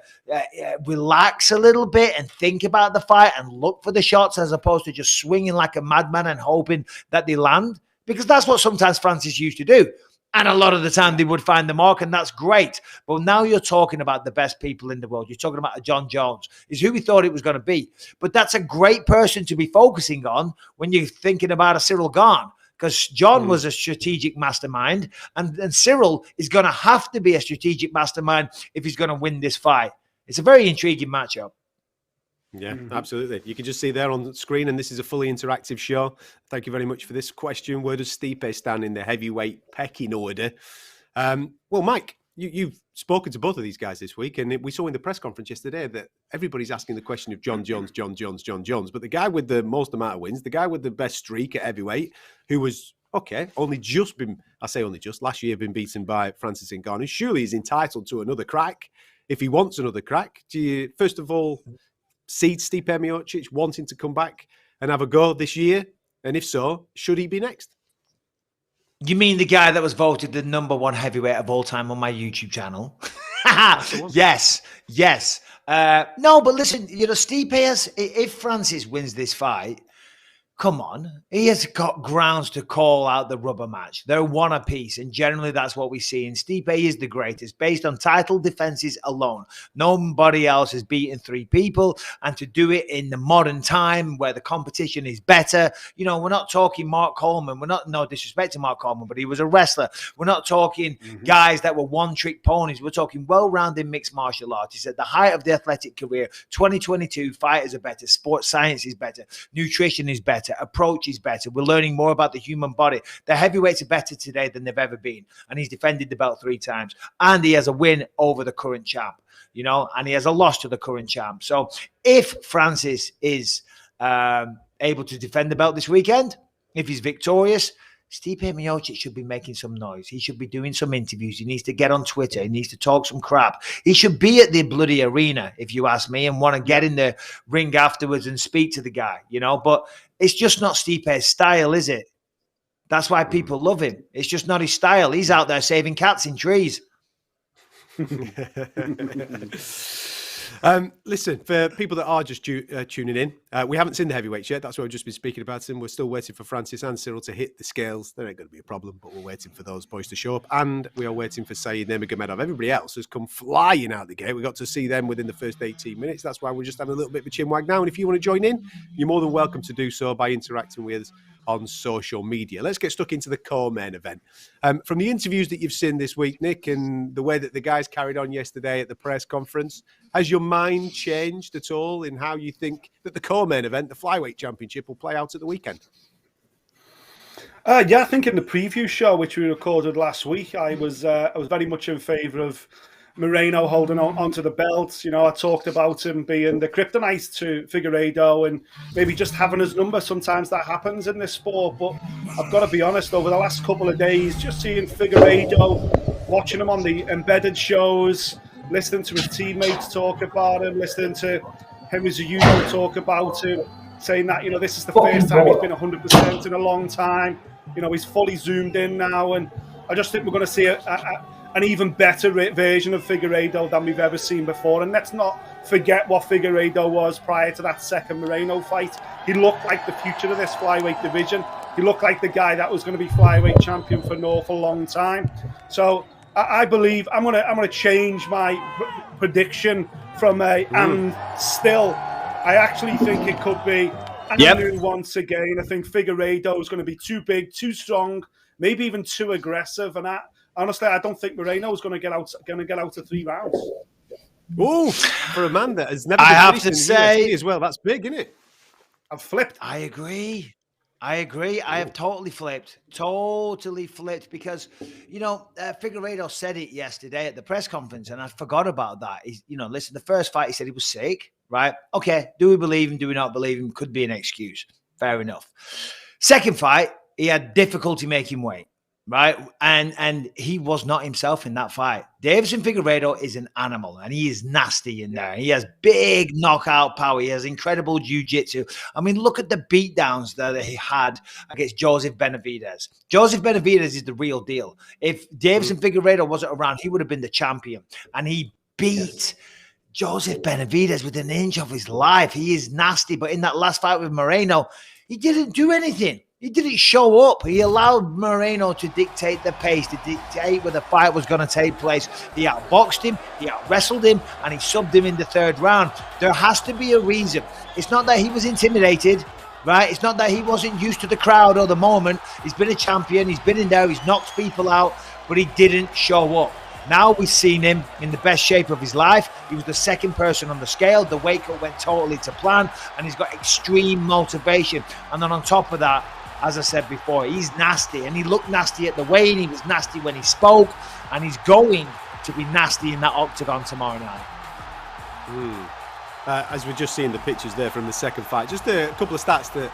relax a little bit and think about the fight and look for the shots as opposed to just swinging like a madman and hoping that they land. Because that's what sometimes Francis used to do. And a lot of the time they would find the mark, and that's great. But now you're talking about the best people in the world. You're talking about a John Jones, is who we thought it was going to be. But that's a great person to be focusing on when you're thinking about a Ciryl Gane, because John was a strategic mastermind, and Ciryl is going to have to be a strategic mastermind if he's going to win this fight. It's a very intriguing matchup. Yeah, absolutely. You can just see there on the screen, and this is a fully interactive show. Thank you very much for this question. Where does Stipe stand in the heavyweight pecking order? Well, Mike, you've spoken to both of these guys this week, and we saw in the press conference yesterday that everybody's asking the question of John Jones. But the guy with the most amount of wins, the guy with the best streak at heavyweight, who was, last year been beaten by Francis Ngannou, surely he's entitled to another crack if he wants another crack. Do you, first of all, see Stipe Miocic wanting to come back and have a go this year? And if so, should he be next? You mean the guy that was voted the #1 heavyweight of all time on my YouTube channel? Yes. No, but listen, Stipe if Francis wins this fight, Come on. He has got grounds to call out the rubber match. They're one apiece, and generally that's what we see. And Stipe is the greatest based on title defenses alone. Nobody else has beaten 3 people, and to do it in the modern time where the competition is better. You know, we're not talking Mark Coleman. We're not, no disrespect to Mark Coleman, but he was a wrestler. We're not talking guys that were one-trick ponies. We're talking well-rounded mixed martial artists. At the height of the athletic career, 2022, fighters are better. Sports science is better. Nutrition is better. Approach is better. We're learning more about the human body. The heavyweights are better today than they've ever been. And he's defended the belt 3 times. And he has a win over the current champ, you know, and he has a loss to the current champ. So if Francis is able to defend the belt this weekend, if he's victorious, Stipe Miocic should be making some noise. He should be doing some interviews. He needs to get on Twitter. He needs to talk some crap. He should be at the bloody arena, if you ask me, and want to get in the ring afterwards and speak to the guy, you know. But it's just not Stipe's style, is it? That's why people love him. It's just not his style. He's out there saving cats in trees. Listen, for people that are just tuning in, we haven't seen the heavyweights yet. That's why we've just been speaking about them. We're still waiting for Francis and Cyril to hit the scales. There ain't going to be a problem, but we're waiting for those boys to show up. And we are waiting for Saeed Nurmagomedov. Everybody else has come flying out the gate. We got to see them within the first 18 minutes. That's why we're just having a little bit of a chinwag now. And if you want to join in, you're more than welcome to do so by interacting with us on social media. Let's get stuck into the co-main event. From the interviews that you've seen this week, Nick, and the way that the guys carried on yesterday at the press conference, has your mind changed at all in how you think that the co-main event, the Flyweight Championship, will play out at the weekend? Yeah, I think in the preview show, which we recorded last week, I was very much in favour of Moreno holding onto the belt. You know, I talked about him being the kryptonite to Figueiredo and maybe just having his number. Sometimes that happens in this sport. But I've got to be honest, over the last couple of days, just seeing Figueiredo, watching him on the embedded shows, listening to his teammates talk about him, listening to him as a judo talk about him, saying that, you know, this is the first time he's been 100% in a long time. You know, he's fully zoomed in now. And I just think we're going to see an even better version of Figueiredo than we've ever seen before. And let's not forget what Figueiredo was prior to that second Moreno fight. He looked like the future of this flyweight division. He looked like the guy that was going to be flyweight champion for an awful long time. So I believe I'm gonna change my prediction from and still. I actually think it could be Ngannou once again. I think Figueiredo is going to be too big, too strong, maybe even too aggressive, and honestly, I don't think Moreno is going to get out of 3 rounds. Oh, for a man that has never been finished in the UFC as well, that's big, isn't it? I've flipped. I agree. I have totally flipped because, you know, Figueiredo said it yesterday at the press conference, and I forgot about that. Listen, the first fight he said he was sick, right? Okay, do we believe him? Do we not believe him? Could be an excuse. Fair enough. Second fight, he had difficulty making weight. Right, and he was not himself in that fight. Deiveson Figueiredo is an animal, and he is nasty in there. He has big knockout power. He has incredible jiu-jitsu. I mean, look at the beatdowns that he had against Joseph Benavidez. Joseph Benavidez is the real deal. If Deiveson Figueiredo wasn't around, he would have been the champion, and he beat Joseph Benavidez with an inch of his life. He is nasty, but in that last fight with Moreno, he didn't do anything. He didn't show up. He allowed Moreno to dictate the pace, to dictate where the fight was going to take place. He outboxed him, he out-wrestled him, and he subbed him in the 3rd round. There has to be a reason. It's not that he was intimidated, right? It's not that he wasn't used to the crowd or the moment. He's been a champion. He's been in there. He's knocked people out, but he didn't show up. Now we've seen him in the best shape of his life. He was the 2nd person on the scale. The weight cut went totally to plan, and he's got extreme motivation. And then on top of that, as I said before, he's nasty, and he looked nasty at the weigh-in. He was nasty when he spoke, and he's going to be nasty in that octagon tomorrow night. As we're just seeing the pictures there from the second fight, just a couple of stats that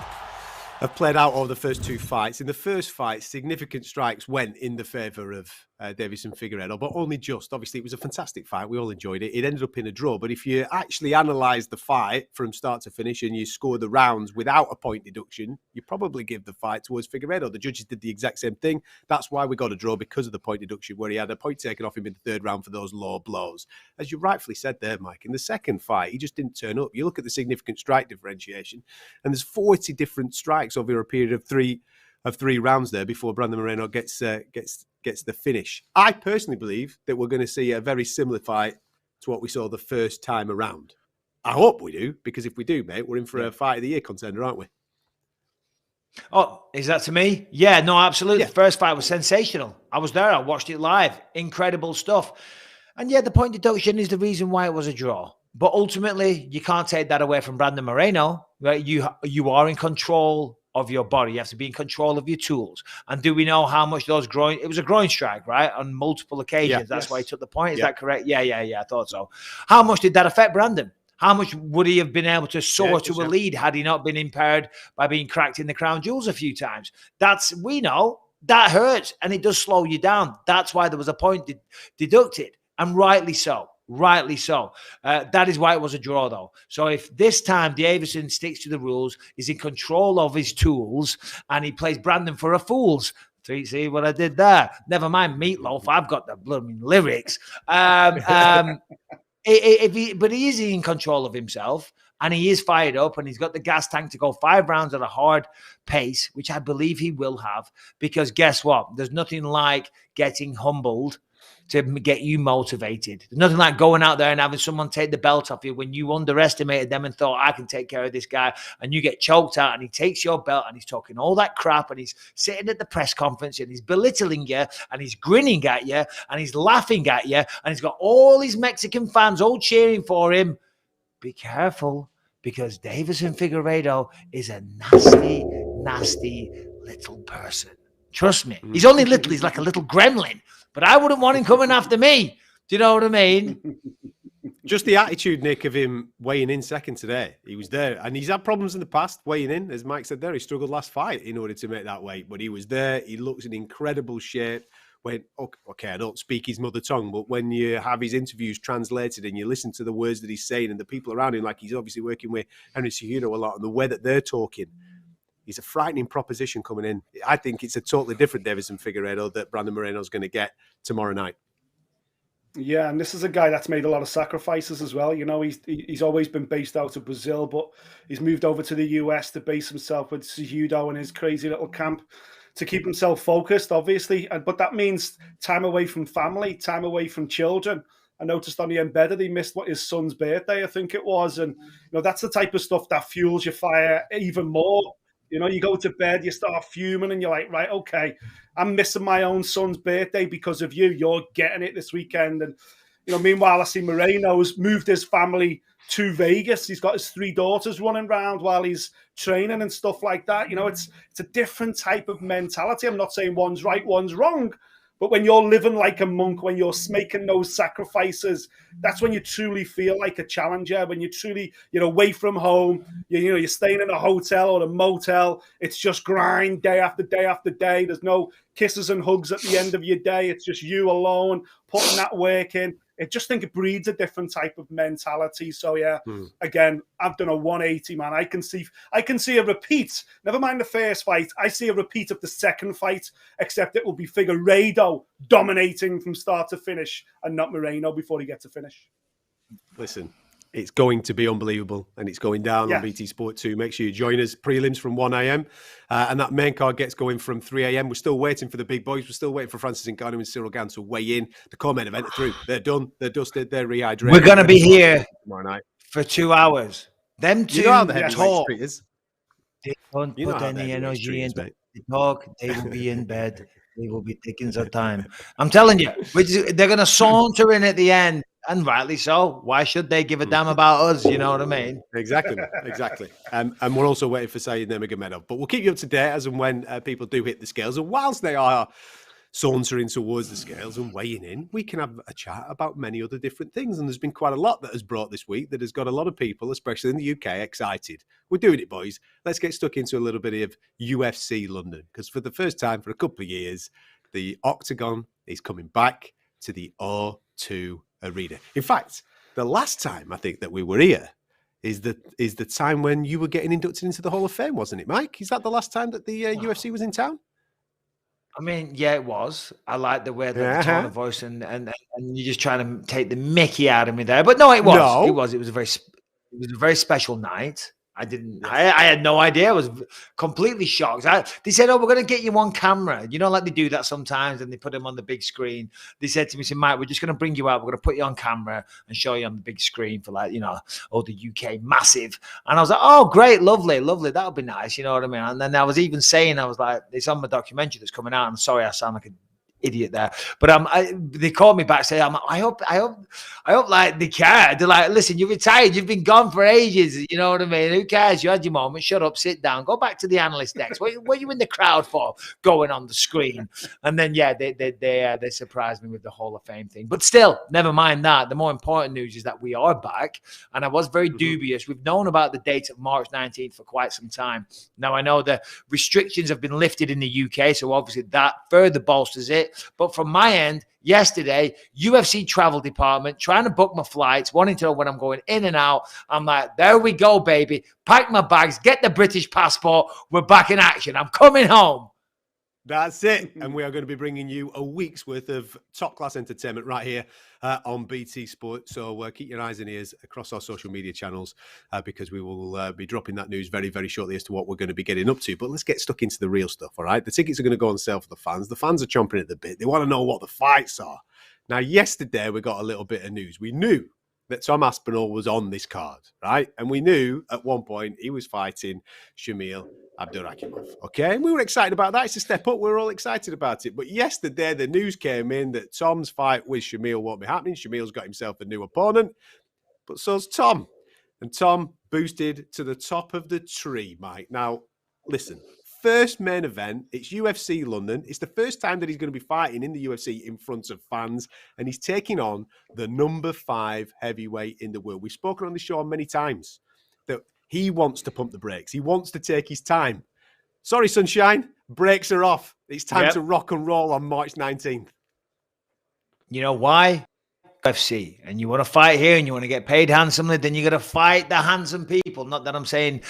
have played out over the first 2 fights. In the first fight, significant strikes went in the favour of Deiveson Figueiredo, but only just. Obviously, it was a fantastic fight. We all enjoyed it. It ended up in a draw. But if you actually analyse the fight from start to finish and you score the rounds without a point deduction, you probably give the fight towards Figueiredo. The judges did the exact same thing. That's why we got a draw, because of the point deduction, where he had a point taken off him in the 3rd round for those low blows. As you rightfully said there, Mike, in the second fight, he just didn't turn up. You look at the significant strike differentiation, and there's 40 different strikes strikes over a period of three rounds there before Brandon Moreno gets the finish. I personally believe that we're going to see a very similar fight to what we saw the first time around. I hope we do, because if we do, mate, we're in for a fight of the year contender, aren't we? Oh, is that to me? Yeah, no, absolutely. Yeah. The first fight was sensational. I was there. I watched it live. Incredible stuff. And yeah, the point deduction is the reason why it was a draw. But ultimately, you can't take that away from Brandon Moreno, right? You are in control of your body. You have to be in control of your tools. And do we know how much those it was a groin strike, right? On multiple occasions. Yeah, that's why he took the point. Is that correct? Yeah. I thought so. How much did that affect Brandon? How much would he have been able to soar to a lead had he not been impaired by being cracked in the crown jewels a few times? We know that hurts and it does slow you down. That's why there was a point deducted, and rightly so. Rightly so. That is why it was a draw, though. So if this time Davison sticks to the rules, is in control of his tools, and he plays Brandon for a fool's. See what I did there? Never mind Meatloaf. I've got the blooming lyrics. But he is in control of himself, and he is fired up, and he's got the gas tank to go 5 rounds at a hard pace, which I believe he will have, because guess what? There's nothing like getting humbled to get you motivated. There's nothing like going out there and having someone take the belt off you when you underestimated them and thought, I can take care of this guy, and you get choked out, and he takes your belt and he's talking all that crap, and he's sitting at the press conference and he's belittling you and he's grinning at you and he's laughing at you and he's got all these Mexican fans all cheering for him. Be careful, because Davison Figueiredo is a nasty, nasty little person. Trust me. He's only little. He's like a little gremlin. But I wouldn't want him coming after me. Do you know what I mean? Just the attitude, Nick, of him weighing in second today. He was there. And he's had problems in the past weighing in. As Mike said there, he struggled last fight in order to make that weight. But he was there. He looks in incredible shape. When, okay, I don't speak his mother tongue, but when you have his interviews translated and you listen to the words that he's saying and the people around him, like he's obviously working with Henry Cejudo a lot, and the way that they're talking, he's a frightening proposition coming in. I think it's a totally different Davison Figueiredo that Brandon Moreno's going to get tomorrow night. Yeah, and this is a guy that's made a lot of sacrifices as well. You know, he's always been based out of Brazil, but he's moved over to the US to base himself with Cejudo and his crazy little camp to keep himself focused, obviously. But that means time away from family, time away from children. I noticed on the embedded, he missed his son's birthday, I think it was. And, you know, that's the type of stuff that fuels your fire even more. You know, you go to bed, you start fuming, and you're like, right, okay, I'm missing my own son's birthday because of you. You're getting it this weekend. And, you know, meanwhile, I see Moreno's moved his family to Vegas. He's got his 3 daughters running around while he's training and stuff like that. You know, it's a different type of mentality. I'm not saying one's right, one's wrong. But when you're living like a monk, when you're making those sacrifices, that's when you truly feel like a challenger. When you truly, you're away from home, you're staying in a hotel or a motel. It's just grind day after day after day. There's no kisses and hugs at the end of your day. It's just you alone putting that work in. I just think it breeds a different type of mentality. So yeah, again, I've done a 180, man. I can see a repeat. Never mind the first fight. I see a repeat of the second fight, except it will be Figueiredo dominating from start to finish and not Moreno before he gets to finish. Listen, it's going to be unbelievable, and it's going down on BT Sport 2. Make sure you join us. Prelims from 1 a.m. And that main card gets going from 3 a.m. We're still waiting for the big boys. We're still waiting for Francis Ngannou and Cyril Gane to weigh in. The co-main event are through. They're done. They're dusted. They're rehydrated. We're going to be here tomorrow night for 2 hours. Them two talk. They don't put any energy into the talk. They will be in bed. They will be taking their time. I'm telling you, they're going to saunter in at the end. And rightly so. Why should they give a damn about us? You know what I mean? Exactly. And we're also waiting for Saeed Nurmagomedov. But we'll keep you up to date as and when people do hit the scales. And whilst they are sauntering towards the scales and weighing in, we can have a chat about many other different things. And there's been quite a lot that has brought this week that has got a lot of people, especially in the UK, excited. We're doing it, boys. Let's get stuck into a little bit of UFC London. Because for the first time for a couple of years, the Octagon is coming back to the O2 Arena. In fact, the last time I think that we were here is the time when you were getting inducted into the Hall of Fame, wasn't it, Mike? Is that the last time that the UFC was in town? I mean, yeah, it was. I like the way that the tone of voice and you're just trying to take the mickey out of me there. But no, it was. No. It was a very special night. I didn't. I had no idea. I was completely shocked. They said, "Oh, we're going to get you on camera." You know, like they do that sometimes, and they put them on the big screen. They said to me, "Mike, we're just going to bring you out. We're going to put you on camera and show you on the big screen for like, the UK massive." And I was like, "Oh, great, lovely. That would be nice." You know what I mean? And then I was even saying, I was like, "It's on my documentary that's coming out." I'm sorry, I sound like a idiot there, but they called me back saying, I hope like they care. They're like, "Listen, you're retired, you've been gone for ages, you know what I mean, who cares, you had your moment, shut up, sit down, go back to the analyst decks. What are you in the crowd for, going on the screen?" And then they surprised me with the Hall of Fame thing. But still, never mind that. The more important news is that we are back, and I was very dubious. We've known about the date of March 19th for quite some time now. I know the restrictions have been lifted in the UK, so obviously that further bolsters it. But from my end, yesterday, UFC travel department trying to book my flights, wanting to know when I'm going in and out. I'm like, there we go, baby. Pack my bags, get the British passport. We're back in action. I'm coming home. That's it. And we are going to be bringing you a week's worth of top-class entertainment right here on BT Sport. So keep your eyes and ears across our social media channels because we will be dropping that news very, very shortly as to what we're going to be getting up to. But let's get stuck into the real stuff, all right? The tickets are going to go on sale for the fans. The fans are chomping at the bit. They want to know what the fights are. Now, yesterday, we got a little bit of news. We knew that Tom Aspinall was on this card, right? And we knew at one point he was fighting Shamil Abdurakhimov. Okay, and we were excited about that. It's a step up. We were all excited about it. But yesterday, the news came in that Tom's fight with Shamil won't be happening. Shamil's got himself a new opponent, but so's Tom. And Tom boosted to the top of the tree, Mike. Now, listen, first main event, it's UFC London. It's the first time that he's going to be fighting in the UFC in front of fans, and he's taking on the number 5 heavyweight in the world. We've spoken on the show many times that he wants to pump the brakes. He wants to take his time. Sorry, sunshine. Brakes are off. It's time to rock and roll on March 19th. You know why? UFC. And you want to fight here and you want to get paid handsomely, then you got to fight the handsome people. Not that I'm saying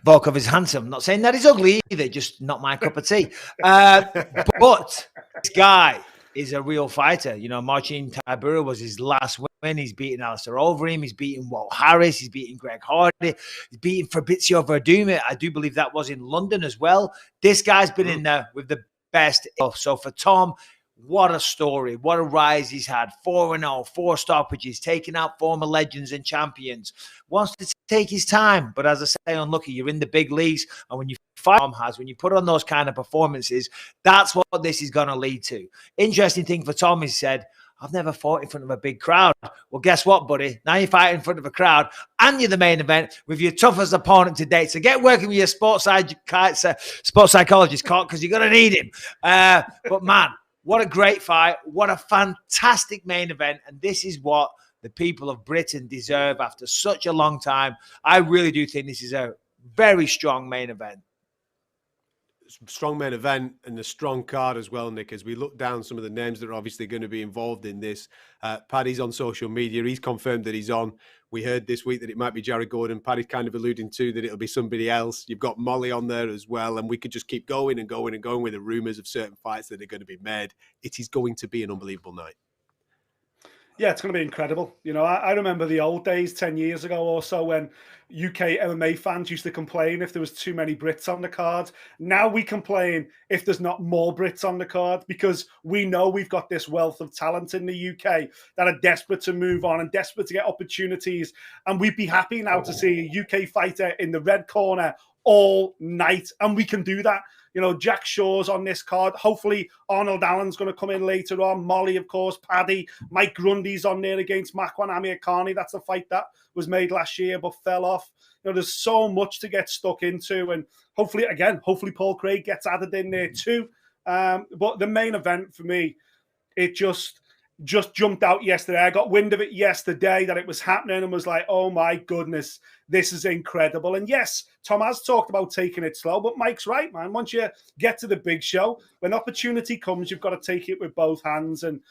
Volkov is handsome. I'm not saying that he's ugly either. Just not my cup of tea. But this guy is a real fighter. Marcin Tybura was his last win. He's beaten Alistair Overeem. He's beaten Walt Harris. He's beaten Greg Hardy. He's beaten Fabrizio Verdum. I do believe that was in London as well. This guy's been in there with the best. So for Tom, what a story. What a rise he's had. 4-0, 4 stoppages, taking out former legends and champions. Wants to take his time. But as I say, unlucky, you're in the big leagues. And when you fight Tom has, when you put on those kind of performances, that's what this is going to lead to. Interesting thing for Tom, he said, I've never fought in front of a big crowd. Well, guess what, buddy? Now you fight in front of a crowd and you're the main event with your toughest opponent to date. So get working with your sports psychologist, because you're going to need him. But man, what a great fight. What a fantastic main event. And this is what the people of Britain deserve after such a long time. I really do think this is a very strong main event. Strong main event and a strong card as well, Nick, as we look down some of the names that are obviously going to be involved in this. Paddy's on social media. He's confirmed that he's on. We heard this week that it might be Jared Gordon. Paddy's kind of alluding to that it'll be somebody else. You've got Molly on there as well. And we could just keep going and going and going with the rumours of certain fights that are going to be made. It is going to be an unbelievable night. Yeah, it's going to be incredible. I remember the old days 10 years ago or so when UK MMA fans used to complain if there was too many Brits on the card. Now we complain if there's not more Brits on the card because we know we've got this wealth of talent in the UK that are desperate to move on and desperate to get opportunities. And we'd be happy now to see a UK fighter in the red corner all night. And we can do that. Jack Shaw's on this card. Hopefully, Arnold Allen's going to come in later on. Molly, of course, Paddy. Mike Grundy's on there against Makwan Amirkhani. That's a fight that was made last year but fell off. There's so much to get stuck into. And hopefully Paul Craig gets added in there too. But the main event for me, it just jumped out yesterday. I got wind of it yesterday that it was happening and was like, oh my goodness, this is incredible. And yes, Tom has talked about taking it slow, but Mike's right, man. Once you get to the big show, when opportunity comes, you've got to take it with both hands. And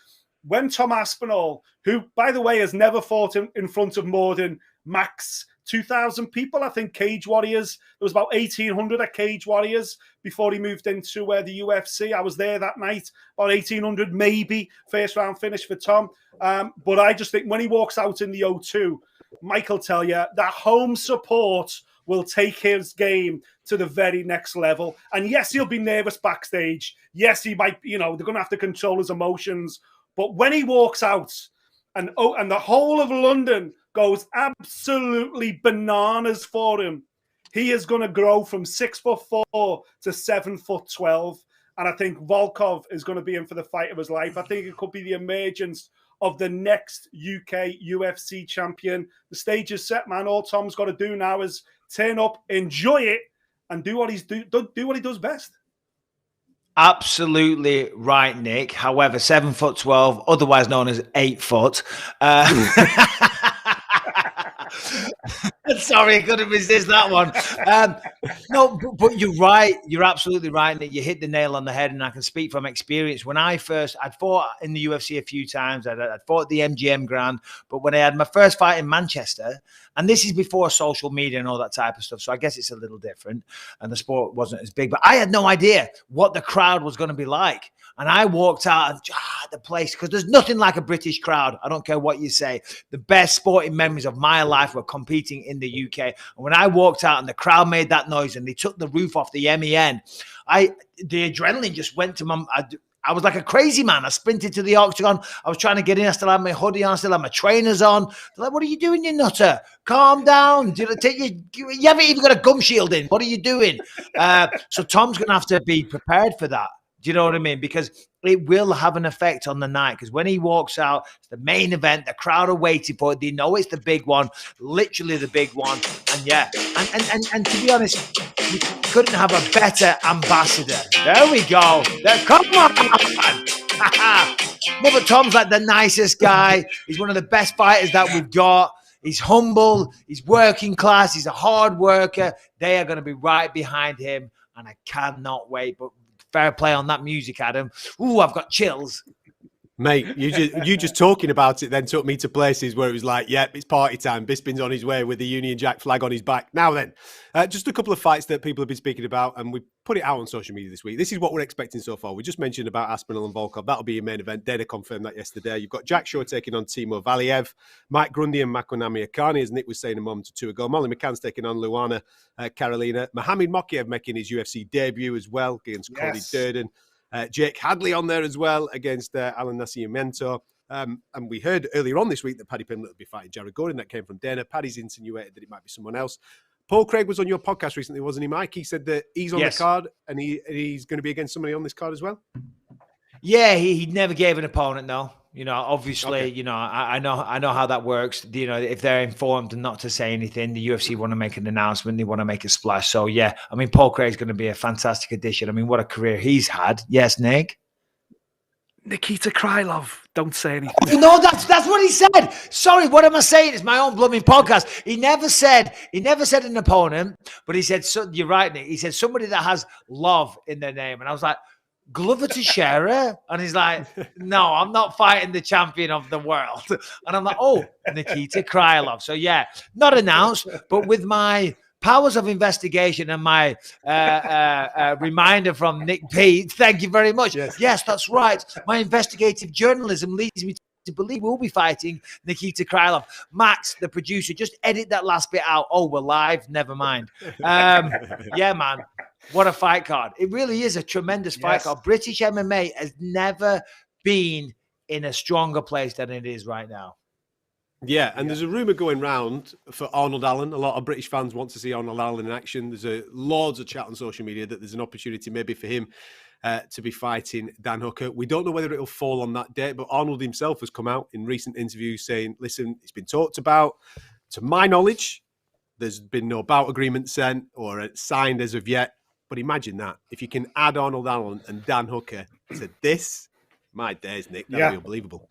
when Tom Aspinall, who, by the way, has never fought in front of more than max 2,000 people, I think Cage Warriors, there was about 1,800 at Cage Warriors before he moved into the UFC. I was there that night, about 1,800 maybe, first round finish for Tom. But I just think when he walks out in the O2, Mike will tell you that home support will take his game to the very next level. And yes, he'll be nervous backstage. Yes, he might, they're going to have to control his emotions. But when he walks out and the whole of London goes absolutely bananas for him, he is going to grow from 6'4" to 7'12". And I think Volkov is going to be in for the fight of his life. I think it could be the emergence of the next UK UFC champion. The stage is set, man. All Tom's got to do now is turn up, enjoy it, and do what he does best. Absolutely right, Nick. However, 7'12", otherwise known as 8 foot. Sorry, I couldn't resist that one. No, but you're right. You're absolutely right, Nick. You hit the nail on the head, and I can speak from experience. When I'd fought in the UFC a few times. I'd fought at the MGM Grand, but when I had my first fight in Manchester, and this is before social media and all that type of stuff, so I guess it's a little different, and the sport wasn't as big, but I had no idea what the crowd was going to be like. And I walked out and the place, because there's nothing like a British crowd. I don't care what you say. The best sporting memories of my life were competing in the UK. And when I walked out and the crowd made that noise and they took the roof off the MEN, the adrenaline just went to my... I was like a crazy man. I sprinted to the octagon. I was trying to get in. I still had my hoodie on. I still had my trainers on. They're like, what are you doing, you nutter? Calm down. You haven't even got a gum shield in. What are you doing? So Tom's going to have to be prepared for that. Do you know what I mean? Because it will have an effect on the night. Because when he walks out, it's the main event. The crowd are waiting for it. They know it's the big one, literally the big one. And yeah, and to be honest, you couldn't have a better ambassador. There we go. Come on. Mother Tom's like the nicest guy. He's one of the best fighters that we've got. He's humble. He's working class. He's a hard worker. They are going to be right behind him. And I cannot wait. But fair play on that music, Adam. Ooh, I've got chills. Mate, you just talking about it then took me to places where it was like, yep, it's party time. Bisping's on his way with the Union Jack flag on his back. Now then, just a couple of fights that people have been speaking about, and we put it out on social media this week. This is what we're expecting so far. We just mentioned about Aspinall and Volkov. That'll be your main event. Dana confirmed that yesterday. You've got Jack Shaw taking on Timo Valiev, Mike Grundy and Makonami Akani, as Nick was saying a moment or two ago. Molly McCann's taking on Luana Carolina. Mohamed Mokiev making his UFC debut as well against Cody Durden. Jake Hadley on there as well against Alan Nascimento. And we heard earlier on this week that Paddy Pimblett would be fighting Jared Gordon. That came from Dana. Paddy's insinuated that it might be someone else. Paul Craig was on your podcast recently, wasn't he, Mike? He said that he's on the card and he's going to be against somebody on this card as well. Yeah, he never gave an opponent, no. Obviously, I know how that works. If they're informed and not to say anything, the UFC want to make an announcement. They want to make a splash. So, yeah, I mean, Paul Craig's going to be a fantastic addition. I mean, what a career he's had. Yes, Nick? Nikita Krylov, don't say anything. Oh, no, that's what he said. Sorry, what am I saying? It's my own blooming podcast. He never said an opponent, but he said, so, you're right, Nick. He said somebody that has love in their name. And I was like, Glover Teixeira? And he's like, no, I'm not fighting the champion of the world. And I'm like, oh, Nikita Krylov. So, yeah, not announced, but with my powers of investigation and my reminder from Nick Peet, thank you very much. Yes, that's right. My investigative journalism leads me to believe we'll be fighting Nikita Krylov. Max, the producer, just edit that last bit out. Oh, we're live? Never mind. Yeah, man. What a fight card. It really is a tremendous fight card. British MMA has never been in a stronger place than it is right now. Yeah, and there's a rumour going round for Arnold Allen. A lot of British fans want to see Arnold Allen in action. There's loads of chat on social media that there's an opportunity maybe for him to be fighting Dan Hooker. We don't know whether it'll fall on that date, but Arnold himself has come out in recent interviews saying, listen, it's been talked about. To my knowledge, there's been no bout agreement sent or signed as of yet. But imagine that. If you can add Arnold Allen and Dan Hooker to this, my days, Nick, that'd be unbelievable.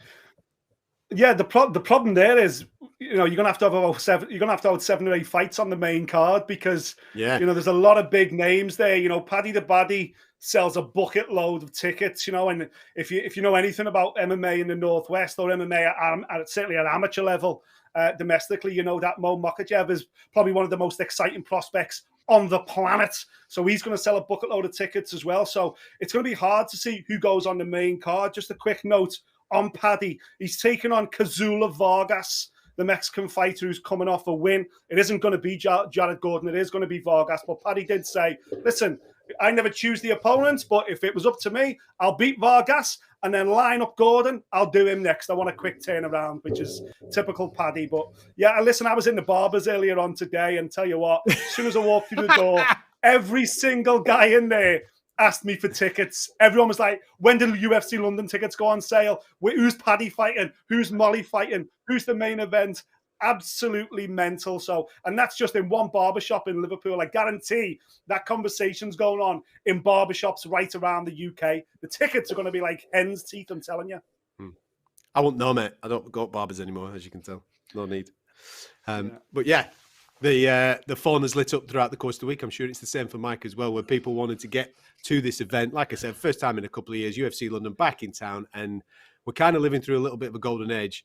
Yeah, the problem there is, you're gonna have to have about 7 or 8 fights on the main card because there's a lot of big names there. Paddy the Baddy sells a bucket load of tickets, and if you know anything about MMA in the Northwest or MMA at certainly at amateur level domestically, that Mo Makachev is probably one of the most exciting prospects on the planet. So he's going to sell a bucket load of tickets as well. So it's going to be hard to see who goes on the main card. Just a quick note on Paddy. He's taken on Kazula Vargas. the Mexican fighter who's coming off a win. It isn't going to be Jared Gordon. It is going to be Vargas. But Paddy did say, listen, I never choose the opponents, but if it was up to me, I'll beat Vargas and then line up Gordon. I'll do him next. I want a quick turnaround, which is typical Paddy. But yeah, listen, I was in the barbers earlier on today, and tell you what, as soon as I walked through the door, every single guy in there asked me for tickets. Everyone was like, when did UFC London tickets go on sale? Who's Paddy fighting? Who's Molly fighting? Who's the main event? Absolutely mental. So, and that's just in one barbershop in Liverpool. I guarantee that conversation's going on in barbershops right around the UK. The tickets are going to be like hen's teeth, I'm telling you. I won't know, mate. I don't go to barbers anymore, as you can tell. No need. But yeah, the phone has lit up throughout the course of the week. I'm sure it's the same for Mike as well, where people wanted to get to this event. Like I said, first time in a couple of years, UFC London back in town, and we're kind of living through a little bit of a golden age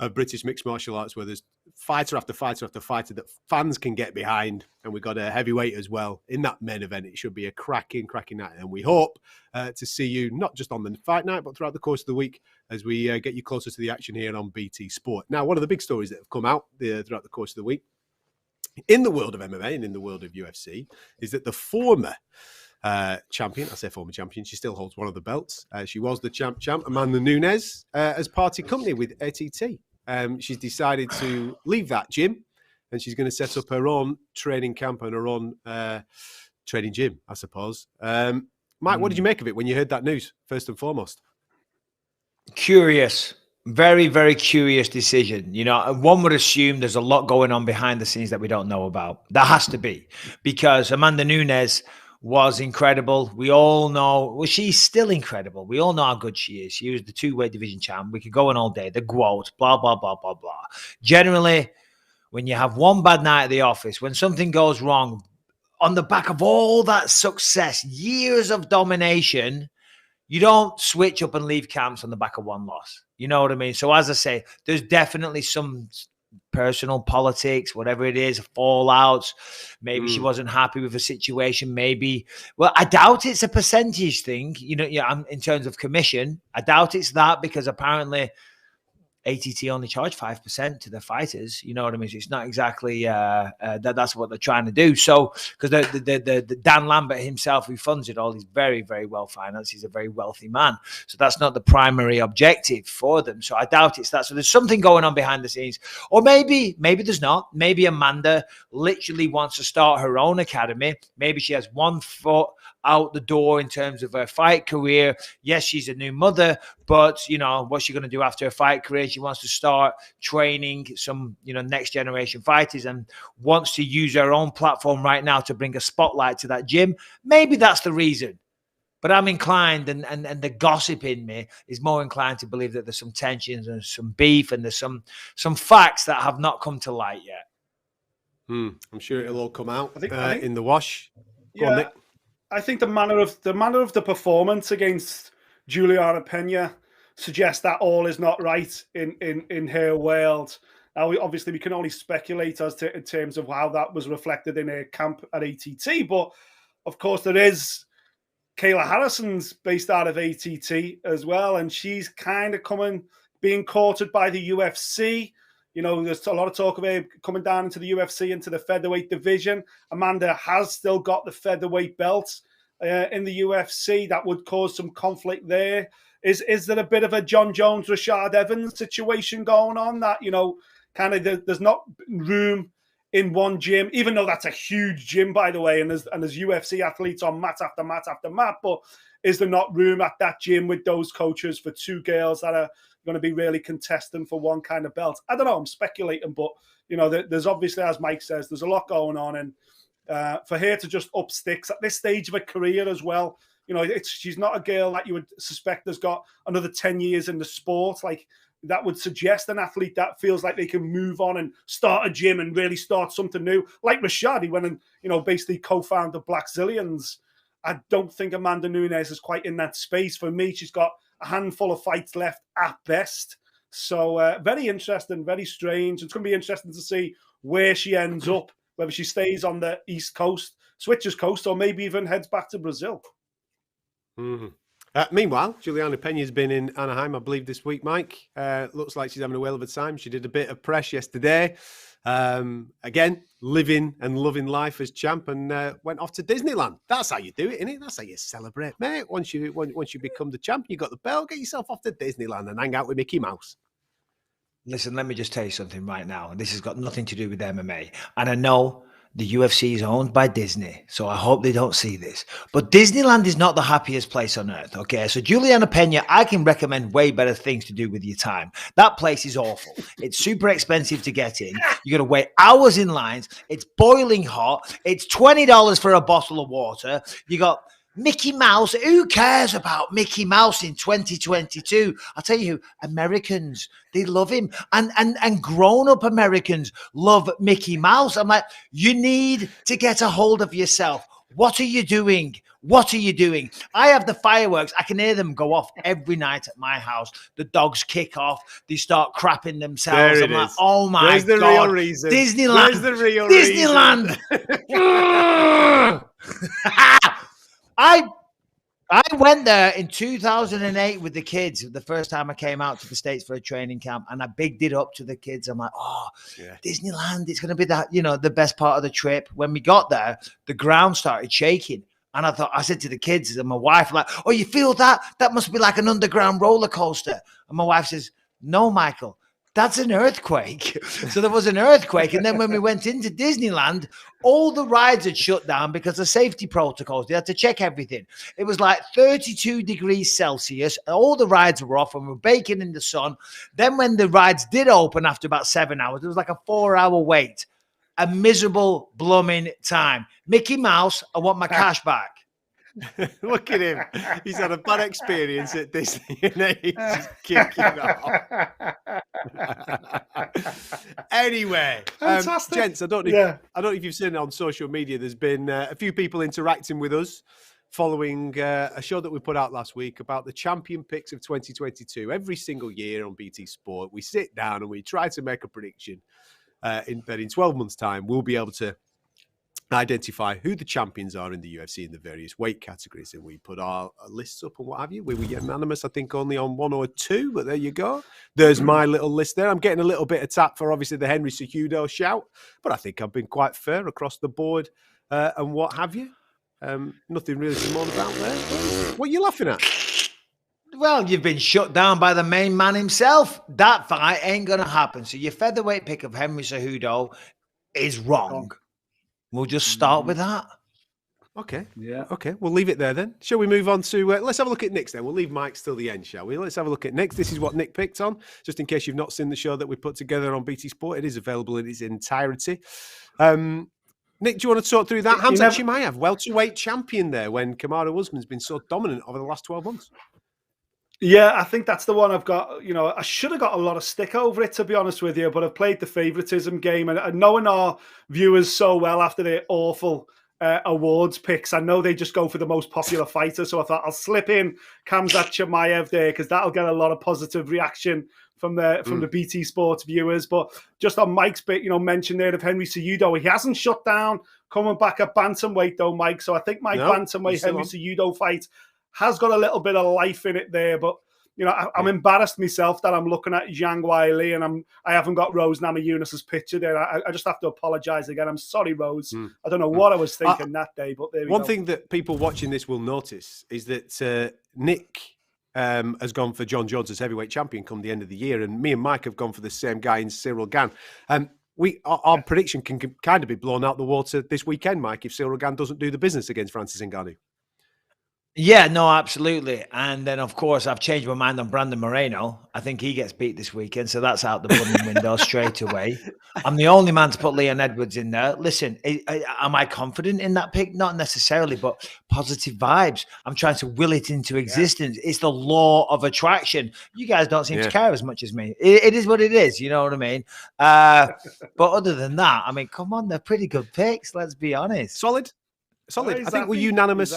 of British mixed martial arts, where there's fighter after fighter after fighter that fans can get behind, and we've got a heavyweight as well in that main event. It should be a cracking night, and we hope to see you not just on the fight night, but throughout the course of the week as we get you closer to the action here on BT Sport. Now, one of the big stories that have come out throughout the course of the week in the world of MMA and in the world of UFC is that the former champion, I say former champion, she still holds one of the belts. She was the champ, Amanda Nunes, has parted company with ATT. She's decided to leave that gym, and she's going to set up her own training camp and her own training gym, I suppose. Mike, what did you make of it when you heard that news, first and foremost? Curious. Very, very curious decision. You know, one would assume there's a lot going on behind the scenes that we don't know about. That has to be, because Amanda Nunes was incredible. We all know, well, she's still incredible. We all know how good she is. She was the two-weight division champ. We could go on all day. The GWOAT, blah, blah, blah, blah, blah. Generally, when you have one bad night at the office, when something goes wrong, on the back of all that success, years of domination, you don't switch up and leave camps on the back of one loss. You know what I mean? So as I say, there's definitely some personal politics, whatever it is, fallouts. Maybe she wasn't happy with the situation. Maybe, well, I doubt it's a percentage thing, you know, yeah, in terms of commission. I doubt it's that, because apparently ATT only charge 5% to their fighters. You know what I mean? So it's not exactly that's what they're trying to do. So, because the Dan Lambert himself, who funds it all, he's very, very well financed. He's a very wealthy man. So that's not the primary objective for them. So I doubt it's that. So there's something going on behind the scenes, or maybe there's not. Maybe Amanda literally wants to start her own academy. Maybe she has one foot out the door in terms of her fight career. Yes, she's a new mother, but, you know, what's she going to do after her fight career? She wants to start training some, you know, next generation fighters, and wants to use her own platform right now to bring a spotlight to that gym. Maybe that's the reason. But I'm inclined, and the gossip in me is more inclined to believe that there's some tensions and some beef, and there's some facts that have not come to light yet. I'm sure it'll all come out I think, in the wash. Go on, Nick. I think the manner of the performance against Juliana Pena suggests that all is not right in her world. Now, obviously, we can only speculate as to in terms of how that was reflected in her camp at ATT. But of course, there is Kayla Harrison's based out of ATT as well, and she's kind of being courted by the UFC. You know, there's a lot of talk of her coming down into the UFC, into the featherweight division. Amanda has still got the featherweight belt in the UFC. That would cause some conflict there. Is there a bit of a John Jones, Rashad Evans situation going on that, you know, kind of there's not room in one gym, even though that's a huge gym, by the way, and there's UFC athletes on mat after mat after mat, but is there not room at that gym with those coaches for two girls that are going to be really contesting for one kind of belt? I don't know, I'm speculating, but, you know, there's obviously, as Mike says, there's a lot going on, and for her to just up sticks at this stage of her career as well, you know, she's not a girl that you would suspect has got another 10 years in the sport. Like, that would suggest an athlete that feels like they can move on and start a gym and really start something new. Like Rashad, he went and, you know, basically co-founded Black Zillions. I don't think Amanda Nunes is quite in that space. For me, she's got a handful of fights left at best. So very interesting, very strange. It's going to be interesting to see where she ends up, whether she stays on the East Coast, switches coast, or maybe even heads back to Brazil. Meanwhile, Juliana Peña's been in Anaheim, I believe, this week, Mike. Looks like she's having a whale of a time. She did a bit of press yesterday. Again, living and loving life as champ, and went off to Disneyland. That's how you do it, isn't it? That's how you celebrate, mate. Once you become the champ, you got the belt, get yourself off to Disneyland and hang out with Mickey Mouse. Listen, let me just tell you something right now. This has got nothing to do with MMA. And I know the UFC is owned by Disney, so I hope they don't see this. But Disneyland is not the happiest place on earth, okay? So Juliana Peña, I can recommend way better things to do with your time. That place is awful. It's super expensive to get in. You got to wait hours in lines. It's boiling hot. It's $20 for a bottle of water. You got Mickey Mouse. Who cares about Mickey Mouse in 2022? I'll tell you who, Americans, they love him. And grown-up Americans love Mickey Mouse. I'm like, you need to get a hold of yourself. What are you doing? What are you doing? I have the fireworks. I can hear them go off every night at my house. The dogs kick off. They start crapping themselves. I'm like, oh my God. There's the real reason. Disneyland. There's the real Disneyland. I went there in 2008 with the kids. The first time I came out to the States for a training camp, and I bigged it up to the kids. I'm like, oh, yeah. Disneyland, it's going to be that, the best part of the trip. When we got there, the ground started shaking. And I said to the kids and my wife, like, oh, you feel that? That must be like an underground roller coaster. And my wife says, no, Michael, that's an earthquake. So there was an earthquake. And then when we went into Disneyland, all the rides had shut down because of safety protocols. They had to check everything. It was like 32 degrees Celsius. All the rides were off and we were baking in the sun. Then when the rides did open after about 7 hours, it was like a 4-hour wait. A miserable blooming time. Mickey Mouse, I want my cash back. Look at him. He's had a bad experience at Disney and he's just kicking off. Anyway, gents, I don't know if you've seen it on social media. There's been a few people interacting with us following a show that we put out last week about the champion picks of 2022. Every single year on BT Sport, we sit down and we try to make a prediction that in 12 months' time, we'll be able to identify who the champions are in the UFC in the various weight categories, and we put our lists up and what have you. We were unanimous, I think, only on 1 or 2, but there you go. There's my little list there. I'm getting a little bit of tap for obviously the Henry Cejudo shout, but I think I've been quite fair across the board and what have you. Nothing really to moan about there. What are you laughing at? Well, you've been shut down by the main man himself. That fight ain't going to happen. So your featherweight pick of Henry Cejudo is wrong. We'll just start with that. Okay. Yeah. Okay. We'll leave it there then. Shall we move on to, let's have a look at Nick's then. We'll leave Mike's till the end, shall we? Let's have a look at Nick's. This is what Nick picked on, just in case you've not seen the show that we put together on BT Sport. It is available in its entirety. Nick, do you want to talk through that? Hamzat Chimaev, welterweight champion there when Kamaru Usman's been so dominant over the last 12 months. Yeah, I think that's the one I've got. I should have got a lot of stick over it, to be honest with you, but I've played the favoritism game, and knowing our viewers so well after their awful awards picks, I know they just go for the most popular fighter, so I thought I'll slip in Khamzat Chimaev there because that'll get a lot of positive reaction from the BT Sports viewers. But just on Mike's bit, mention there of Henry Cejudo, he hasn't shut down coming back at bantamweight though, Mike. So I think my bantamweight Henry Cejudo fight has got a little bit of life in it there, but I'm embarrassed myself that I'm looking at Zhang Weili and I haven't got Rose Namajunas' picture there. I just have to apologise again. I'm sorry, Rose. I don't know what I was thinking that day, but there we go. One thing that people watching this will notice is that Nick has gone for John Jones as heavyweight champion come the end of the year, and me and Mike have gone for the same guy in Cyril Gane. Our prediction can kind of be blown out the water this weekend, Mike, if Cyril Gane doesn't do the business against Francis Ngannou. Yeah, no, absolutely. And then, of course, I've changed my mind on Brandon Moreno. I think he gets beat this weekend, so that's out the blooming window straight away. I'm the only man to put Leon Edwards in there. Listen, am I confident in that pick? Not necessarily, but positive vibes. I'm trying to will it into existence. It's the law of attraction. You guys don't seem to care as much as me. It is what it is, you know what I mean? But other than that, I mean, come on, they're pretty good picks, let's be honest. Solid. I think we're unanimous.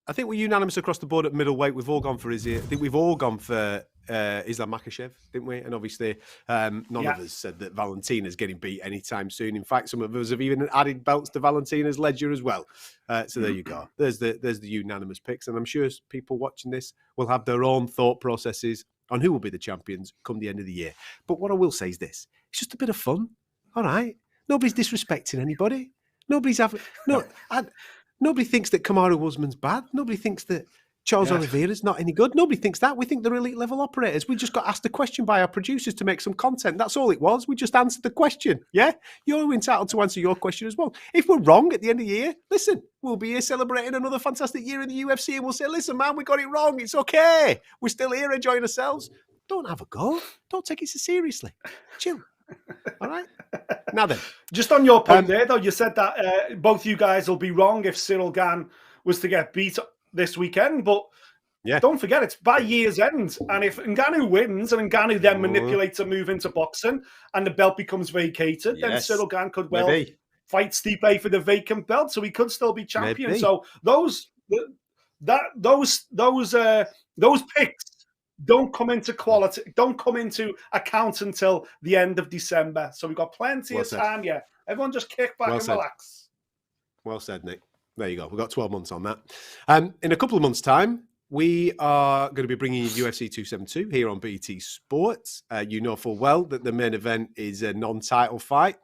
I think we're unanimous across the board at middleweight. We've all gone for Izzy. I think we've all gone for Islam Makhachev, didn't we? And obviously, none of us said that Valentina's getting beat anytime soon. In fact, some of us have even added belts to Valentina's ledger as well. So there you go. There's the unanimous picks, and I'm sure people watching this will have their own thought processes on who will be the champions come the end of the year. But what I will say is this: it's just a bit of fun, all right? Nobody's disrespecting anybody. Nobody thinks that Kamaru Usman's bad. Nobody thinks that Charles Oliveira's not any good. Nobody thinks that. We think they're elite level operators. We just got asked a question by our producers to make some content. That's all it was. We just answered the question. Yeah? You're entitled to answer your question as well. If we're wrong at the end of the year, listen, we'll be here celebrating another fantastic year in the UFC and we'll say, listen, man, we got it wrong. It's okay. We're still here enjoying ourselves. Don't have a go. Don't take it so seriously. Chill. All right? Now then. Just on your point there, though, you said that both you guys will be wrong if Cyril Gane was to get beat this weekend, but don't forget, it's by year's end. And if Ngannou wins and Ngannou then manipulates a move into boxing and the belt becomes vacated, then Cyril Gane could fight Stipe for the vacant belt, so he could still be champion. Maybe. So those picks don't come into account until the end of December. So we've got plenty of time. Yeah, everyone just kick back and relax. Well said, Nick. There you go. We've got 12 months on that. In a couple of months' time, we are going to be bringing you UFC 272 here on BT Sports. You know full well that the main event is a non-title fight.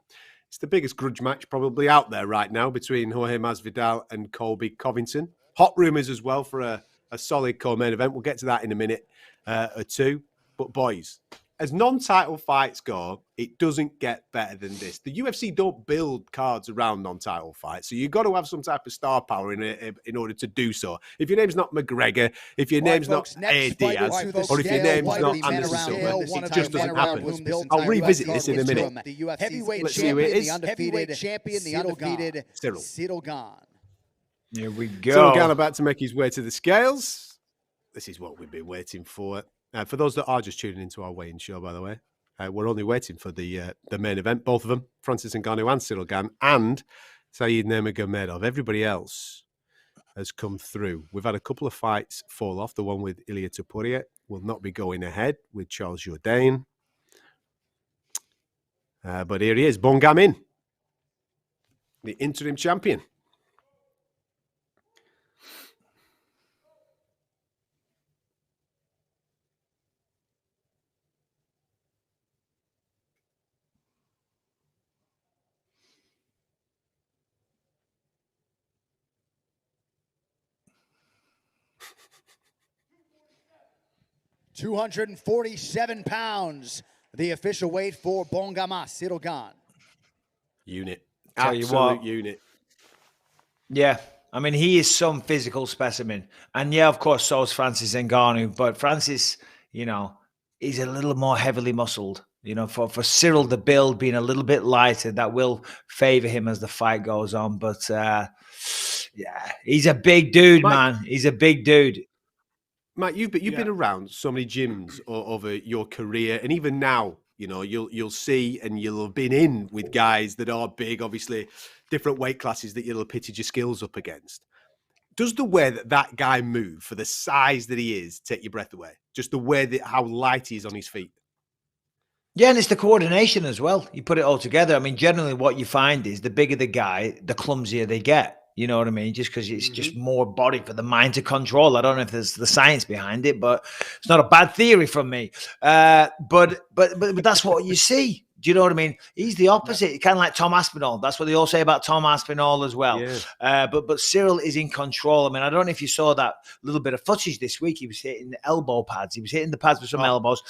It's the biggest grudge match probably out there right now between Jorge Masvidal and Colby Covington. Hot rumours as well for a solid co-main event. We'll get to that in a minute or two. But boys, as non-title fights go, it doesn't get better than this. The UFC don't build cards around non-title fights, so you've got to have some type of star power in order to do so. If your name's not McGregor, if your name's not Diaz, or if your name's not Anderson Silva, it just doesn't happen. I'll revisit this in a minute. Let's see who it is. Heavyweight champion, the undefeated Cyril Gane. Here we go. Cyril Gane about to make his way to the scales. This is what we've been waiting for. For those that are just tuning into our weigh-in show, by the way, we're only waiting for the main event. Both of them, Francis Ngannou and Cyril Gane, and Saeed Nurmagomedov. Everybody else has come through. We've had a couple of fights fall off. The one with Ilia Topuria will not be going ahead with Charles Jourdain. But here he is, Bongamin, the interim champion. £247, the official weight for Bongama, Cyril Gane. Unit. Absolute unit. Yeah. I mean, he is some physical specimen. And yeah, of course, so is Francis Ngannou. But Francis, you know, is a little more heavily muscled. You know, for Cyril, the build being a little bit lighter, that will favor him as the fight goes on. But yeah, he's a big dude, man. He's a big dude. Mate, you've been around so many gyms over your career, and even now, you know, you'll see and you'll have been in with guys that are big, obviously different weight classes that you'll have pitted your skills up against. Does the way that guy move for the size that he is take your breath away? Just the way that how light he is on his feet. Yeah, and it's the coordination as well. You put it all together. I mean, generally what you find is the bigger the guy, the clumsier they get. You know what I mean? Just because it's just more body for the mind to control. I don't know if there's the science behind it, but it's not a bad theory from me. But that's what you see. Do you know what I mean? He's the opposite, kind of like Tom Aspinall. That's what they all say about Tom Aspinall as well. Yeah. But Cyril is in control. I mean, I don't know if you saw that little bit of footage this week. He was hitting the elbow pads. He was hitting the pads with some elbows.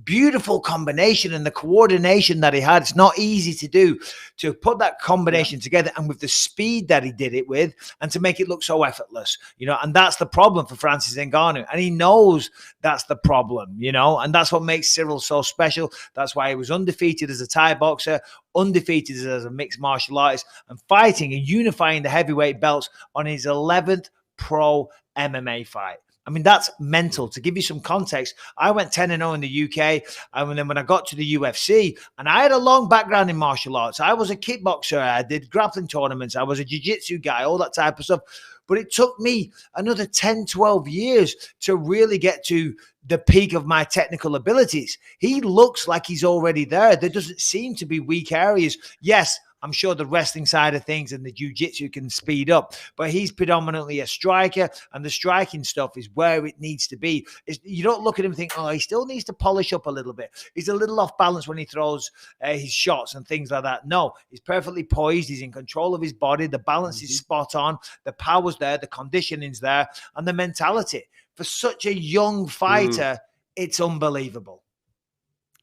Beautiful combination, and the coordination that he had. It's not easy to do, to put that combination together, and with the speed that he did it with, and to make it look so effortless, you know. And that's the problem for Francis Ngannou, and he knows that's the problem, you know. And that's what makes Cyril so special. That's why he was undefeated as a Thai boxer, undefeated as a mixed martial artist, and fighting and unifying the heavyweight belts on his 11th pro MMA fight. I mean, that's mental. To give you some context, I went 10-0 in the UK. And then when I got to the UFC, and I had a long background in martial arts. I was a kickboxer. I did grappling tournaments. I was a jiu-jitsu guy, all that type of stuff. But it took me another 10, 12 years to really get to the peak of my technical abilities. He looks like he's already there. There doesn't seem to be weak areas. Yes, I'm sure the wrestling side of things and the jiu-jitsu can speed up, but he's predominantly a striker, and the striking stuff is where it needs to be. You don't look at him and think, oh, he still needs to polish up a little bit. He's a little off balance when he throws his shots and things like that. No, he's perfectly poised. He's in control of his body. The balance is spot on. The power's there. The conditioning's there. And the mentality. For such a young fighter, it's unbelievable.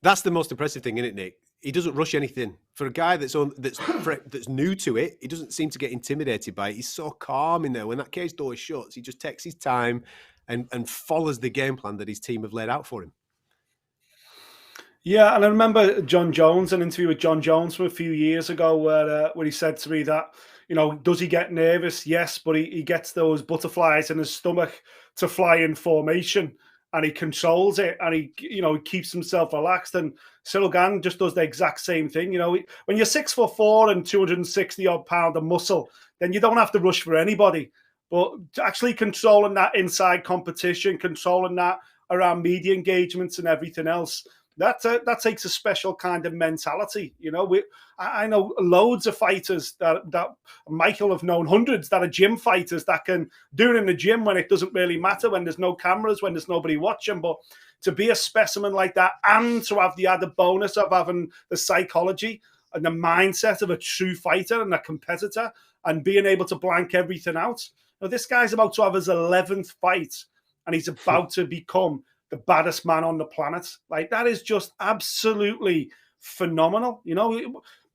That's the most impressive thing, isn't it, Nick? He doesn't rush anything. For a guy that's new to it, he doesn't seem to get intimidated by it. He's so calm in there. When that cage door shuts, he just takes his time and follows the game plan that his team have laid out for him. Yeah, and I remember John Jones, an interview with John Jones from a few years ago where he said to me that, does he get nervous? Yes, but he gets those butterflies in his stomach to fly in formation. And he controls it, and he keeps himself relaxed. And Cyril Gane just does the exact same thing. When you're 6'4" and 260 odd pound of muscle, then you don't have to rush for anybody. But actually controlling that inside competition, controlling that around media engagements and everything else, that takes a special kind of mentality. I know loads of fighters that Michael have known hundreds that are gym fighters that can do it in the gym when it doesn't really matter, when there's no cameras, when there's nobody watching. But to be a specimen like that and to have the added bonus of having the psychology and the mindset of a true fighter and a competitor and being able to blank everything out. Now, this guy's about to have his 11th fight, and he's about to become the baddest man on the planet. Like, that is just absolutely phenomenal.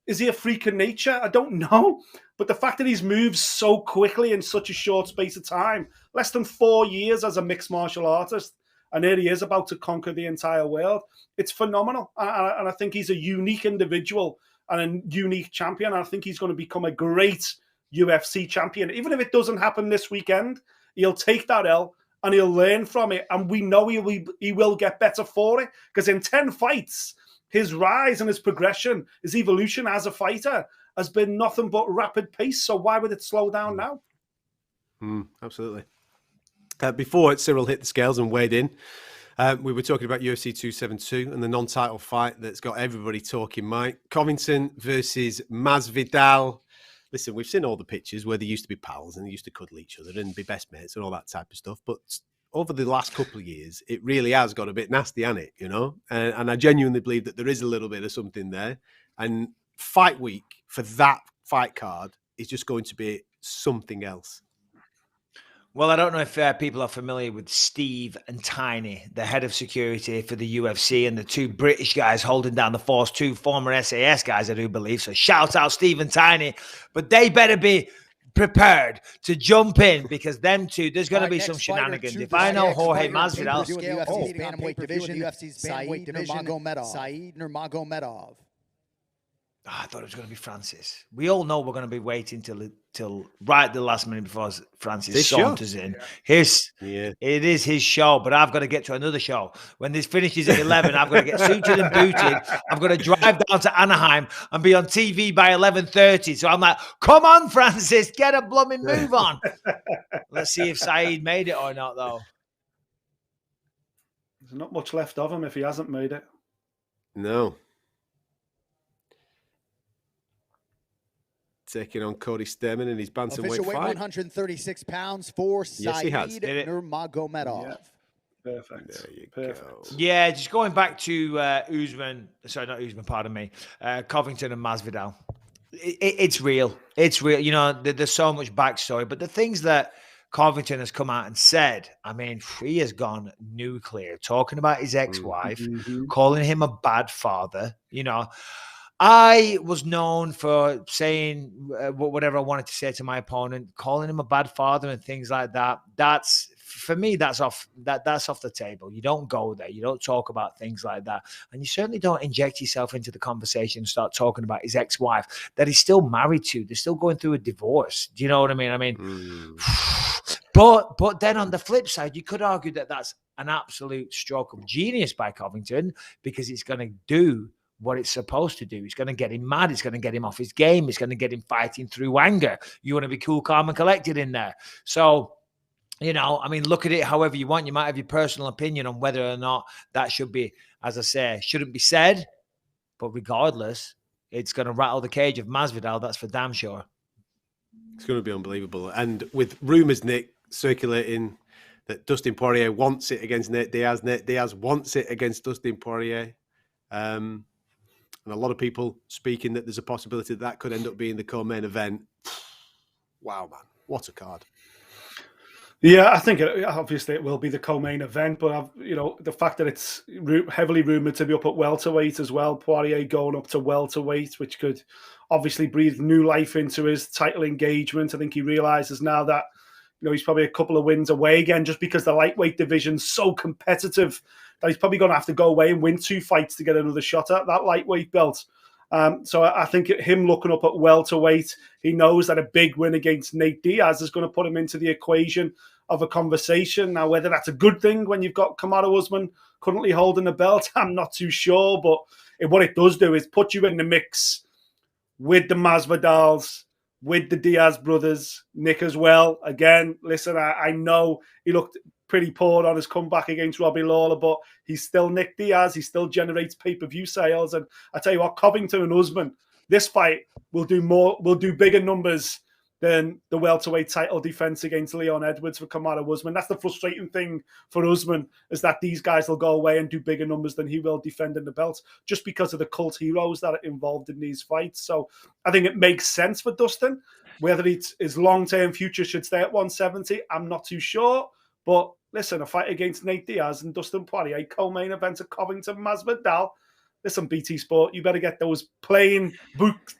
Is he a freak of nature? I don't know. But the fact that he's moved so quickly in such a short space of time, less than 4 years as a mixed martial artist, and here he is about to conquer the entire world. It's phenomenal. And I think he's a unique individual and a unique champion. I think he's going to become a great UFC champion. Even if it doesn't happen this weekend, he'll take that L and he'll learn from it. And we know he will get better for it, because in 10 fights, his rise and his progression, his evolution as a fighter has been nothing but rapid pace. So why would it slow down now? Absolutely. Before Cyril hit the scales and weighed in, we were talking about UFC 272 and the non-title fight that's got everybody talking, Mike. Covington versus Masvidal. Listen, we've seen all the pictures where they used to be pals and they used to cuddle each other and be best mates and all that type of stuff. But over the last couple of years, it really has got a bit nasty, hasn't it? And I genuinely believe that there is a little bit of something there. And fight week for that fight card is just going to be something else. Well, I don't know if people are familiar with Steve and Tiny, the head of security for the UFC, and the two British guys holding down the force, two former SAS guys, I do believe. So shout out Steve and Tiny. But they better be prepared to jump in, because them two, there's going to be some shenanigans. If I know Jorge Masvidal, UFC's bantamweight division, UFC's bantamweight division, Said Nurmagomedov. I thought it was going to be Francis. We all know we're going to be waiting till right at the last minute before Francis saunters in. It is his show, but I've got to get to another show. When this finishes at 11, I've got to get suited and booted. I've got to drive down to Anaheim and be on TV by 11:30. So I'm like, come on, Francis, get a blooming move on. Let's see if Saeed made it or not, though. There's not much left of him if he hasn't made it. No. Taking on Cody Sturman in his bantamweight fight. 136 pounds for Said Nurmagomedov. Yeah. Perfect. There you Perfect. go. Yeah, just going back to Covington and Masvidal. It's real. It's real. There's so much backstory, but the things that Covington has come out and said, I mean, he has gone nuclear, talking about his ex-wife, calling him a bad father, I was known for saying whatever I wanted to say to my opponent, calling him a bad father and things like that. That's, for me, that's off the table. You don't go there. You don't talk about things like that. And you certainly don't inject yourself into the conversation and start talking about his ex-wife that he's still married to. They're still going through a divorce. Do you know what I mean? But then on the flip side, you could argue that that's an absolute stroke of genius by Covington, because it's going to do what it's supposed to do. It's going to get him mad. It's going to get him off his game. It's going to get him fighting through anger. You want to be cool, calm, and collected in there. So, you know, I mean, look at it however you want. You might have your personal opinion on whether or not that should be, as I say, shouldn't be said. But regardless, it's going to rattle the cage of Masvidal. That's for damn sure. It's going to be unbelievable. And with rumours, Nick, circulating that Dustin Poirier wants it against Nate Diaz. Nate Diaz wants it against Dustin Poirier. And a lot of people speaking that there's a possibility that could end up being the co-main event. Wow, man. What a card. Yeah, I think obviously it will be the co-main event, but you know, the fact that it's heavily rumoured to be up at welterweight as well, Poirier going up to welterweight, which could obviously breathe new life into his title engagement. I think he realises now that, you know, he's probably a couple of wins away again, just because the lightweight division's so competitive that he's probably going to have to go away and win 2 fights to get another shot at that lightweight belt. So I think him looking up at welterweight, he knows that a big win against Nate Diaz is going to put him into the equation of a conversation. Now, whether that's a good thing when you've got Kamaru Usman currently holding the belt, I'm not too sure. But what it does do is put you in the mix with the Masvidals, with the Diaz brothers, Nick as well. Again, listen, I know he looked pretty poor on his comeback against Robbie Lawler, but he's still Nick Diaz. He still generates pay-per-view sales. And I tell you what, Covington and Usman, this fight will do bigger numbers than the welterweight title defense against Leon Edwards for Kamaru Usman. That's the frustrating thing for Usman, is that these guys will go away and do bigger numbers than he will defending the belt, just because of the cult heroes that are involved in these fights. So I think it makes sense for Dustin. Whether his long-term future should stay at 170, I'm not too sure. But listen, a fight against Nate Diaz and Dustin Poirier, co-main event at Covington, Masvidal. Listen, BT Sport, you better get those planes booked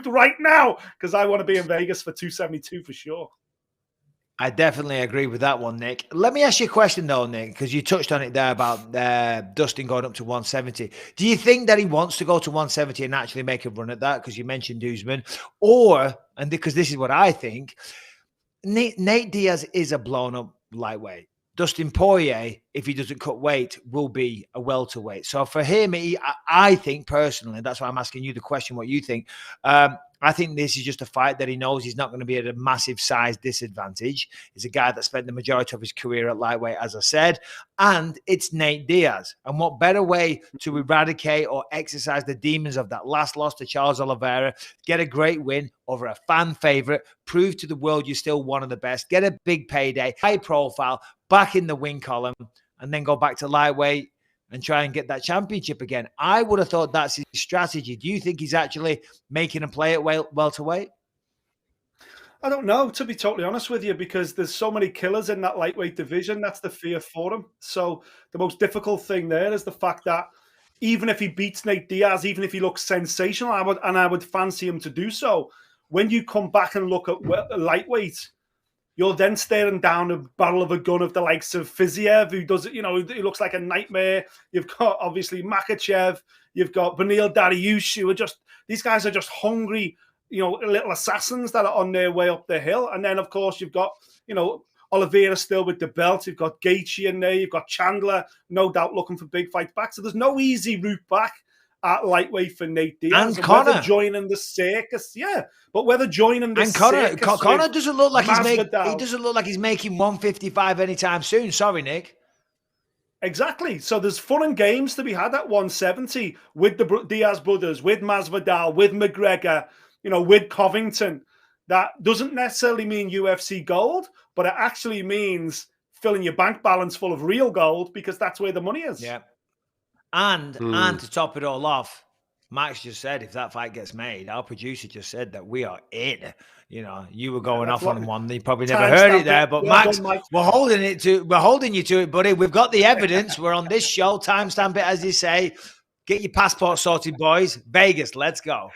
right now, because I want to be in Vegas for 272 for sure. I definitely agree with that one, Nick. Let me ask you a question, though, Nick, because you touched on it there about Dustin going up to 170. Do you think that he wants to go to 170 and actually make a run at that? Because you mentioned Usman. And because this is what I think, Nate Diaz is a blown-up lightweight. Dustin Poirier, if he doesn't cut weight, will be a welterweight. So for him, I think personally, that's why I'm asking you the question, what you think. I think this is just a fight that he knows he's not going to be at a massive size disadvantage. He's a guy that spent the majority of his career at lightweight, as I said, and it's Nate Diaz. And what better way to eradicate or exercise the demons of that last loss to Charles Oliveira, get a great win over a fan favorite, prove to the world you're still one of the best, get a big payday, high profile, back in the win column, and then go back to lightweight and try and get that championship again. I would have thought that's his strategy. Do you think he's actually making a play at welterweight? I don't know, to be totally honest with you, because there's so many killers in that lightweight division. That's the fear for him. So the most difficult thing there is the fact that even if he beats Nate Diaz, even if he looks sensational, I would fancy him to do so, when you come back and look at lightweight, you're then staring down a barrel of a gun of the likes of Fiziev, who does it, you know, he looks like a nightmare. You've got, obviously, Makachev. You've got Beneil Dariush, who are just, these guys are just hungry, you know, little assassins that are on their way up the hill. And then, of course, you've got, you know, Oliveira still with the belt. You've got Gaethje in there. You've got Chandler, no doubt, looking for big fights back. So there's no easy route back at lightweight for Nate Diaz. And Conor joining the circus, but whether joining the and Conor doesn't look like he doesn't look like he's making 155 anytime soon. Sorry, Nick. Exactly. So there's fun and games to be had at 170 with the Diaz brothers, with Masvidal, with McGregor, you know, with Covington. That doesn't necessarily mean UFC gold, but it actually means filling your bank balance full of real gold, because that's where the money is. Yeah. And to top it all off, Max just said, if that fight gets made, our producer just said that we are in. You know, you were going off on one. You probably never heard it there, but Max, we're holding you to it, buddy. We've got the evidence. We're on this show. Timestamp it, as you say. Get your passport sorted, boys. Vegas, let's go.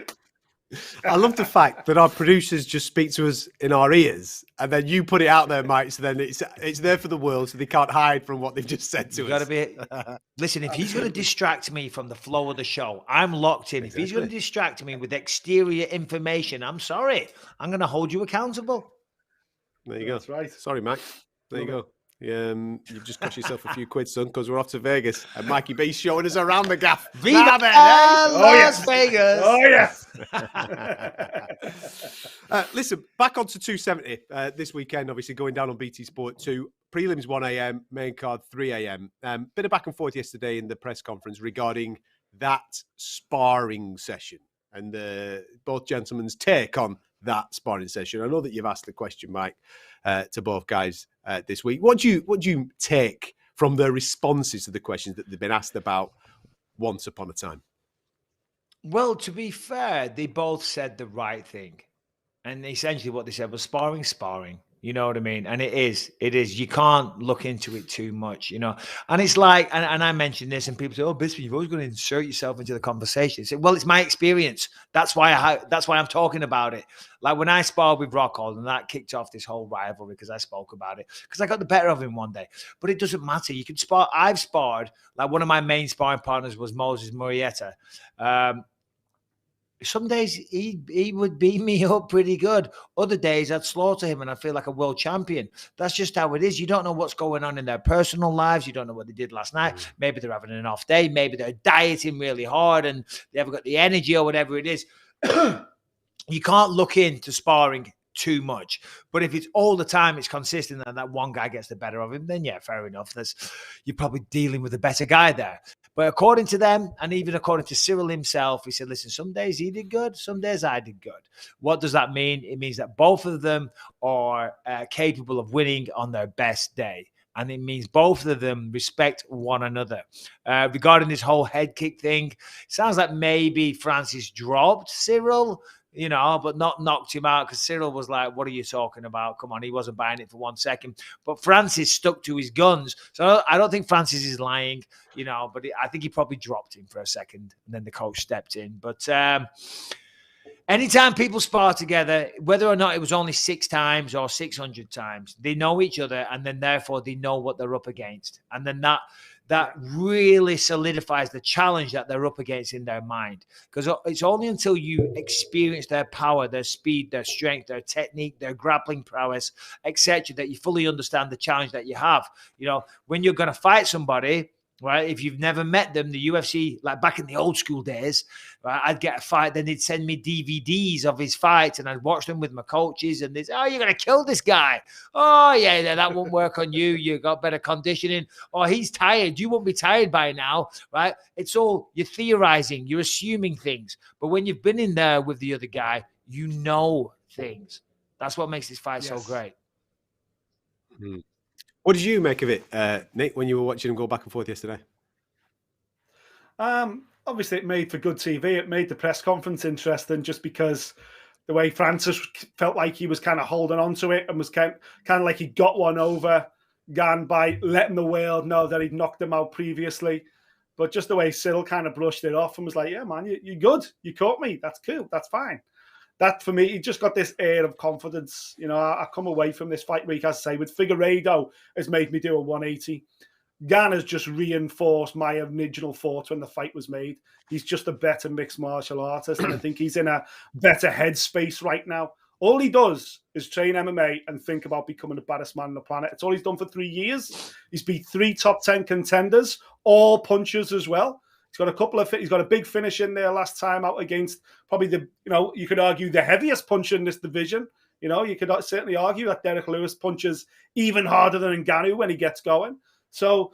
I love the fact that our producers just speak to us in our ears, and then you put it out there, Mike. So then it's there for the world, so they can't hide from what they've just said to us. Listen, if he's going to distract me from the flow of the show, I'm locked in. Exactly. If he's going to distract me with exterior information, I'm sorry. I'm going to hold you accountable. There you go. That's right. Sorry, Mike. There you go. You've just cost yourself a few quid, son, because we're off to Vegas. And Mikey B's showing us around the gaff. Viva Las Vegas! Oh, yes! Listen, back onto 270 this weekend, obviously going down on BT Sport 2. Prelims 1 a.m, main card 3 a.m. Bit of back and forth yesterday in the press conference regarding that sparring session and both gentlemen's take on that sparring session. I know that you've asked the question, Mike, to both guys this week. What do you take from the responses to the questions that they've been asked about once upon a time? Well, to be fair, they both said the right thing. And essentially what they said was sparring. You know what I mean? And it is. You can't look into it too much, you know. And it's like, and I mentioned this, and people say, "Oh, Bisping, you've always got to insert yourself into the conversation." I say, well, it's my experience. That's why I'm talking about it. Like when I sparred with Rockhold, and that kicked off this whole rivalry because I spoke about it, because I got the better of him one day. But it doesn't matter. You can spar. I've sparred. Like one of my main sparring partners was Moses Murrieta. Some days he would beat me up pretty good. Other days I'd slaughter him and I feel like a world champion. That's just how it is. You don't know what's going on in their personal lives. You don't know what they did last night. Maybe they're having an off day. Maybe they're dieting really hard and they haven't got the energy or whatever it is. You can't look into sparring too much. But if it's all the time, it's consistent and that one guy gets the better of him, then yeah, fair enough. You're probably dealing with a better guy there. But according to them, and even according to Cyril himself, he said, listen, some days he did good, some days I did good. What does that mean? It means that both of them are capable of winning on their best day. And it means both of them respect one another. Regarding this whole head kick thing, it sounds like maybe Francis dropped Cyril, you know, but not knocked him out because Cyril was like, what are you talking about? Come on, he wasn't buying it for 1 second. But Francis stuck to his guns. So I don't think Francis is lying, you know, but I think he probably dropped him for a second and then the coach stepped in. But anytime people spar together, whether or not it was only 6 times or 600 times, they know each other and then therefore they know what they're up against. And then that really solidifies the challenge that they're up against in their mind. Because it's only until you experience their power, their speed, their strength, their technique, their grappling prowess, etc., that you fully understand the challenge that you have. You know, when you're going to fight somebody, right, if you've never met them, the UFC, like back in the old school days, right, I'd get a fight, then they'd send me DVDs of his fights and I'd watch them with my coaches and they'd say, oh, you're going to kill this guy. Oh, yeah, that won't work on you. You got better conditioning. Oh, he's tired. You won't be tired by now, right? It's all, you're theorizing, you're assuming things. But when you've been in there with the other guy, you know things. That's what makes this fight so great. Hmm. What did you make of it, Nick, when you were watching him go back and forth yesterday? Obviously, it made for good TV. It made the press conference interesting just because the way Francis felt like he was kind of holding on to it and was kind of like he got one over Gane by letting the world know that he'd knocked him out previously. But just the way Cyril kind of brushed it off and was like, yeah, man, you're good. You caught me. That's cool. That's fine. That, for me, he just got this air of confidence. You know, I come away from this fight week, as I say, with Figueiredo has made me do a 180. Gane has just reinforced my original thoughts when the fight was made. He's just a better mixed martial artist, and I think he's in a better headspace right now. All he does is train MMA and think about becoming the baddest man on the planet. It's all he's done for 3 years. He's beat 3 top 10 contenders, all punchers as well. He's got a big finish in there last time out against probably you could argue the heaviest puncher in this division. You know, you could certainly argue that Derek Lewis punches even harder than Ngannou when he gets going. So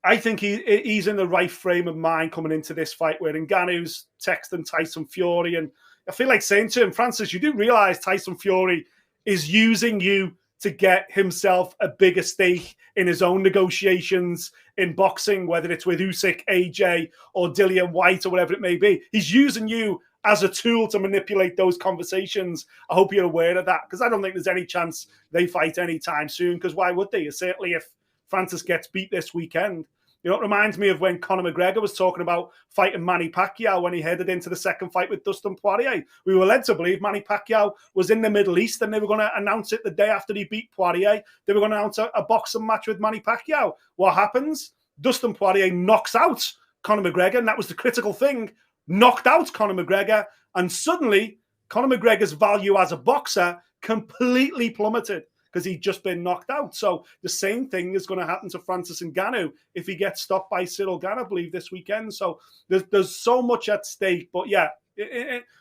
I think he's in the right frame of mind coming into this fight where Ngannou's texting Tyson Fury. And I feel like saying to him, Francis, you do realize Tyson Fury is using you to get himself a bigger stake in his own negotiations in boxing, whether it's with Usyk, AJ, or Dillian White, or whatever it may be. He's using you as a tool to manipulate those conversations. I hope you're aware of that, because I don't think there's any chance they fight anytime soon, because why would they? Certainly if Francis gets beat this weekend. You know, it reminds me of when Conor McGregor was talking about fighting Manny Pacquiao when he headed into the second fight with Dustin Poirier. We were led to believe Manny Pacquiao was in the Middle East and they were going to announce it the day after he beat Poirier. They were going to announce a boxing match with Manny Pacquiao. What happens? Dustin Poirier knocks out Conor McGregor, and that was the critical thing. Knocked out Conor McGregor, and suddenly Conor McGregor's value as a boxer completely plummeted. because he'd just been knocked out. So the same thing is going to happen to Francis Ngannou if he gets stopped by Cyril Gane, I believe, this weekend. So there's so much at stake. But yeah,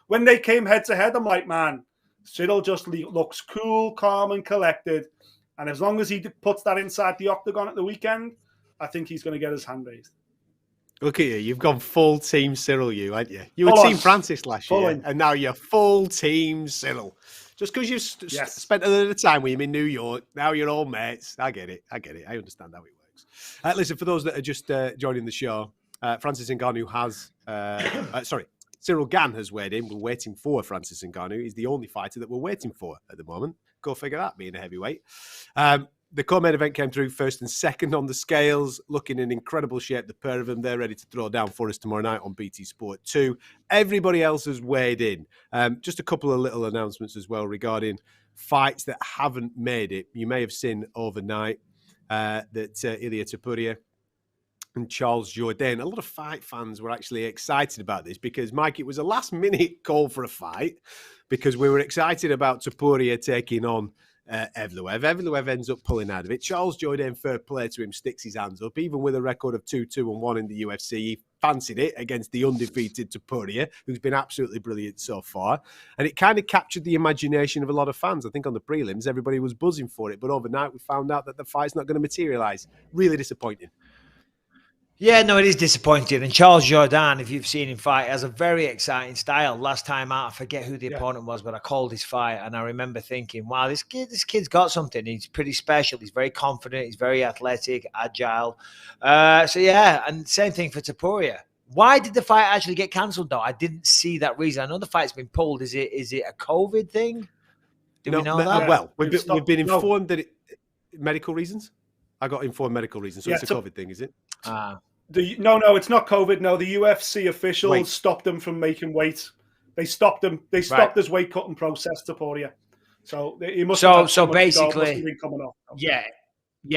when they came head to head, I'm like, man, Cyril just looks cool, calm, and collected. And as long as he puts that inside the octagon at the weekend, I think he's going to get his hand raised. Look at you. You've gone full team Cyril, aren't you? You were team Francis last year, and now you're full team Cyril. Just because you've spent a little time with him in New York, now you're all mates. I get it. I understand how it works. Listen, for those that are just joining the show, Francis Ngannou has... Cyril Gane has weighed in. We're waiting for Francis Ngannou. He's the only fighter that we're waiting for at the moment. Go figure that, being a heavyweight. The co-main event came through first and second on the scales, looking in incredible shape, the pair of them. They're ready to throw down for us tomorrow night on BT Sport 2. Everybody else has weighed in. Just a couple of little announcements as well regarding fights that haven't made it. You may have seen overnight that Ilia Topuria and Charles Jourdain, a lot of fight fans were actually excited about this because, Mike, it was a last-minute call for a fight because we were excited about Topuria taking on Evloev. Evloev ends up pulling out of it. Charles Jourdain, fair play to him, sticks his hands up. Even with a record of 2-2-1 in the UFC, he fancied it against the undefeated Topuria, who's been absolutely brilliant so far. And it kind of captured the imagination of a lot of fans. I think on the prelims, everybody was buzzing for it. But overnight, we found out that the fight's not going to materialise. Really disappointing. Yeah, no, it is disappointing. And Charles Jourdain, if you've seen him fight, has a very exciting style. Last time out, I forget who the opponent was, but I called his fight, and I remember thinking, wow, this kid's got something. He's pretty special. He's very confident. He's very athletic, agile. And same thing for Topuria. Why did the fight actually get cancelled, though? I didn't see that reason. I know the fight's been pulled. Is it a COVID thing? Do we know that? Well, we've been informed that medical reasons. I got informed medical reasons, so it's a COVID thing, is it? No, it's not COVID. No, the UFC officials stopped him from making weight. They stopped him. They stopped his weight cutting process, Topuria. So he must. So basically, coming off. Yeah,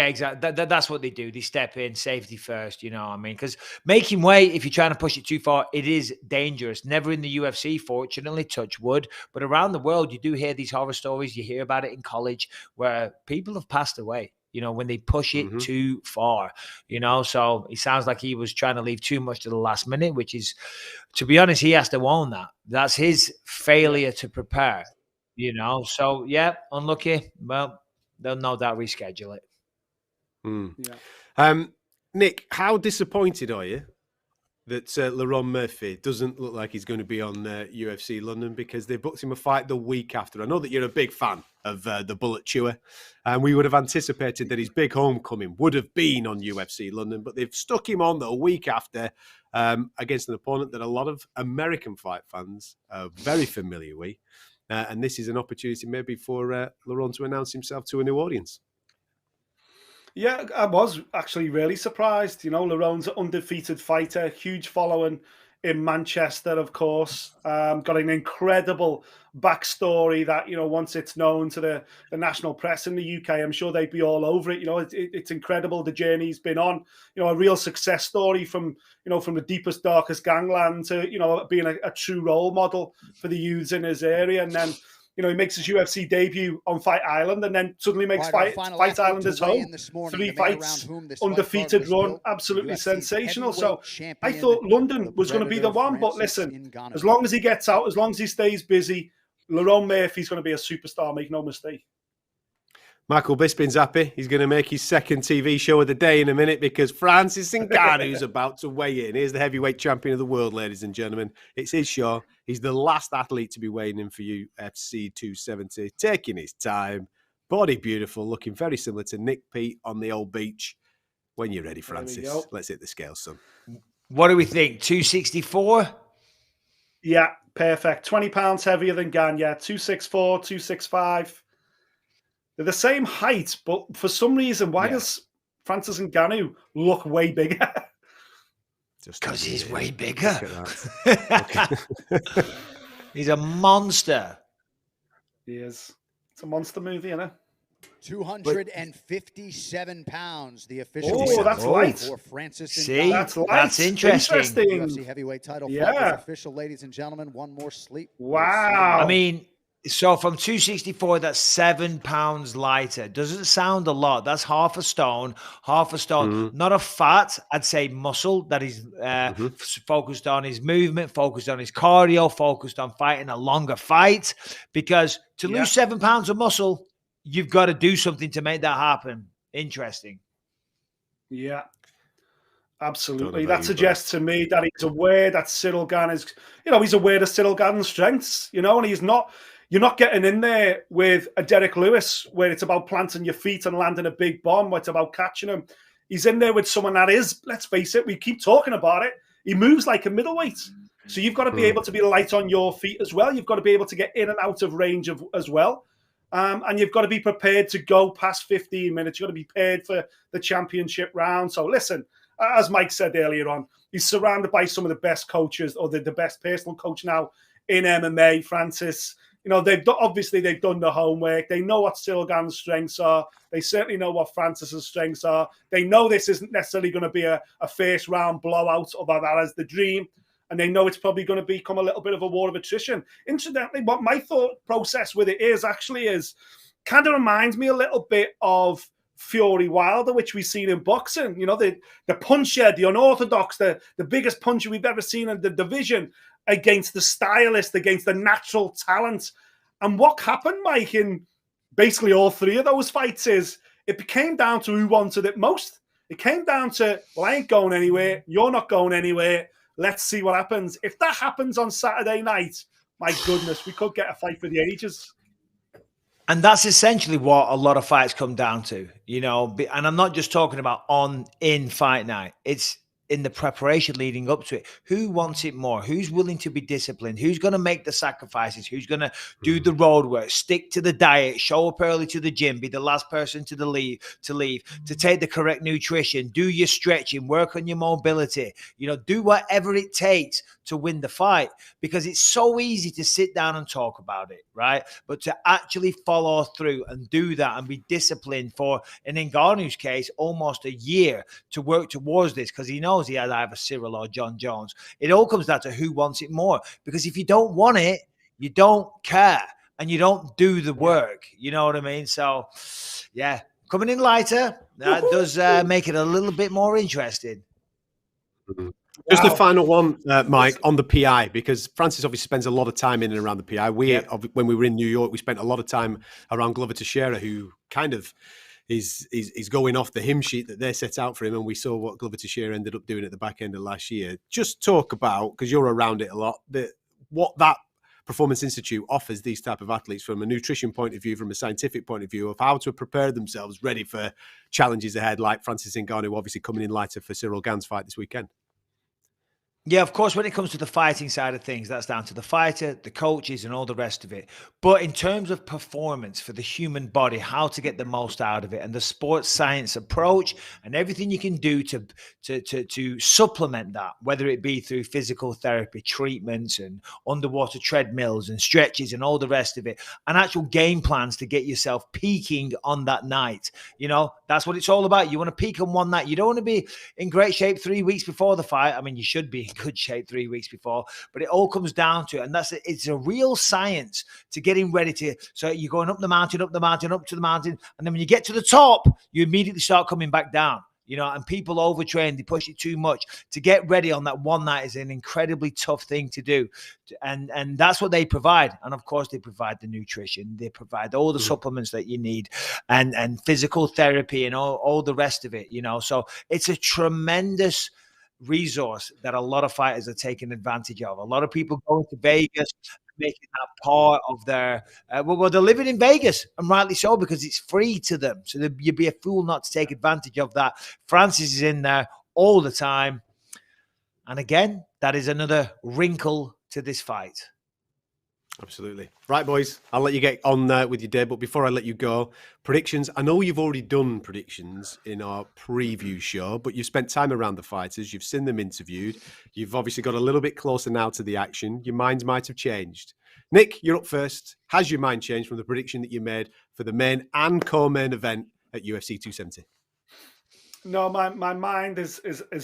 exactly. That's what they do. They step in, safety first. You know what I mean? Because making weight, if you're trying to push it too far, it is dangerous. Never in the UFC, fortunately, touch wood. But around the world, you do hear these horror stories. You hear about it in college where people have passed away. You know, when they push it too far, you know, so it sounds like he was trying to leave too much to the last minute, which is, to be honest, he has to own that. That's his failure to prepare, you know. So, yeah, unlucky. Well, they'll no doubt reschedule it. Yeah. Nick, how disappointed are you that Lerone Murphy doesn't look like he's going to be on UFC London because they booked him a fight the week after? I know that you're a big fan of the Bullet Chewer, and we would have anticipated that his big homecoming would have been on UFC London, but they've stuck him on the week after against an opponent that a lot of American fight fans are very familiar with, and this is an opportunity maybe for Lerone to announce himself to a new audience. Yeah, I was actually really surprised. You know, Lerone's an undefeated fighter, huge following in Manchester, of course. Got an incredible backstory that, you know, once it's known to the national press in the UK, I'm sure they'd be all over it. You know, it's incredible the journey he's been on. You know, a real success story from the deepest, darkest gangland to, you know, being a true role model for the youths in his area. And then, you know, he makes his UFC debut on Fight Island and then suddenly makes Fight Island his home. 3 fights, undefeated run, absolutely sensational. So I thought London was going to be the one, but listen, as long as he gets out, as long as he stays busy, Lerone Murphy's going to be a superstar, make no mistake. Michael Bisping's happy. He's going to make his second TV show of the day in a minute because Francis Ngannou's about to weigh in. Here's the heavyweight champion of the world, ladies and gentlemen. It's his show. He's the last athlete to be weighing in for UFC 270. Taking his time. Body beautiful. Looking very similar to Nick Peet on the old beach. When you're ready, Francis, let's hit the scale, son. What do we think? 264? Yeah, perfect. 20 pounds heavier than Gane. Yeah, 264, 265. They're the same height, but for some reason, why does Francis Ngannou look way bigger? Because he's way bigger. He's a monster. He is. It's a monster movie, isn't it? 257 pounds. The official. Oh, that's light. For Francis. See, that's light. That's interesting. UFC heavyweight title. Yeah. Official, ladies and gentlemen. One more sleep. Wow. I mean, So from 264, that's 7 pounds lighter. Doesn't sound a lot. That's half a stone. Not of fat, I'd say muscle that is focused on his movement, focused on his cardio, focused on fighting a longer fight. Because to lose 7 pounds of muscle, you've got to do something to make that happen. Interesting. Yeah. Absolutely. That suggests to me that he's aware that Ciryl Gane is, he's aware of Ciryl Gane's strengths, and he's not, you're not getting in there with a Derek Lewis where it's about planting your feet and landing a big bomb, where it's about catching him. He's in there with someone that is, let's face it, we keep talking about it. He moves like a middleweight. So you've got to be able to be light on your feet as well. You've got to be able to get in and out of range as well. And you've got to be prepared to go past 15 minutes. You've got to be prepared for the championship round. So listen, as Mike said earlier on, he's surrounded by some of the best coaches, or the best personal coach now in MMA, Francis. They've done the homework. They know what Ciryl Gane's strengths are. They certainly know what Francis's strengths are. They know this isn't necessarily going to be a first round blowout, although that is the dream. And they know it's probably going to become a little bit of a war of attrition. Incidentally, what my thought process with it is kind of reminds me a little bit of Fury Wilder, which we've seen in boxing. The puncher, the unorthodox, the biggest puncher we've ever seen in the division, against the stylist, against the natural talent. And what happened, Mike, in basically all three of those fights is it came down to who wanted it most. It came down to, well, I ain't going anywhere. You're not going anywhere. Let's see what happens. If that happens on Saturday night, my goodness, we could get a fight for the ages. And that's essentially what a lot of fights come down to, and I'm not just talking about in fight night. It's in the preparation leading up to it. Who wants it more? Who's willing to be disciplined? Who's going to make the sacrifices? Who's going to do the road work, stick to the diet, show up early to the gym, be the last person to leave, to take the correct nutrition, do your stretching, work on your mobility, do whatever it takes to win the fight, because it's so easy to sit down and talk about it, right? But to actually follow through and do that and be disciplined for, in Ngannou's case, almost a year to work towards this, because he knows he has either Ciryl or John Jones. It all comes down to who wants it more, because if you don't want it, you don't care and you don't do the work. You know what I mean? So, yeah, coming in lighter, that does make it a little bit more interesting. Just a final one, Mike, on the PI, because Francis obviously spends a lot of time in and around the PI. When we were in New York, we spent a lot of time around Glover Teixeira, who kind of is going off the hymn sheet that they set out for him, and we saw what Glover Teixeira ended up doing at the back end of last year. Just talk about, because you're around it a lot, what that Performance Institute offers these type of athletes from a nutrition point of view, from a scientific point of view, of how to prepare themselves ready for challenges ahead, like Francis Ngannou obviously coming in lighter for Ciryl Gane's fight this weekend. Yeah, of course, when it comes to the fighting side of things, that's down to the fighter, the coaches, and all the rest of it. But in terms of performance for the human body, how to get the most out of it, and the sports science approach, and everything you can do to supplement that, whether it be through physical therapy, treatments, and underwater treadmills, and stretches, and all the rest of it, and actual game plans to get yourself peaking on that night. That's what it's all about. You want to peak on one night. You don't want to be in great shape 3 weeks before the fight. I mean, you should be good shape 3 weeks before, but it all comes down to it. And it's a real science to getting ready so you're going up the mountain, up to the mountain. And then when you get to the top, you immediately start coming back down, and people overtrain, they push it too much. To get ready on that one night is an incredibly tough thing to do. And that's what they provide. And of course they provide the nutrition, they provide all the supplements that you need, and physical therapy and all the rest of it, so it's a tremendous resource that a lot of fighters are taking advantage of. A lot of people going to Vegas, making that part of their they're living in Vegas, and rightly so, because it's free to them. So you'd be a fool not to take advantage of that. Francis is in there all the time, and again, that is another wrinkle to this fight. Absolutely. Right, boys, I'll let you get on with your day, but before I let you go, predictions. I know you've already done predictions in our preview show, but you've spent time around the fighters, you've seen them interviewed, you've obviously got a little bit closer now to the action. Your minds might have changed. Nick, you're up first. Has your mind changed from the prediction that you made for the main and co-main event at UFC 270? No, my mind is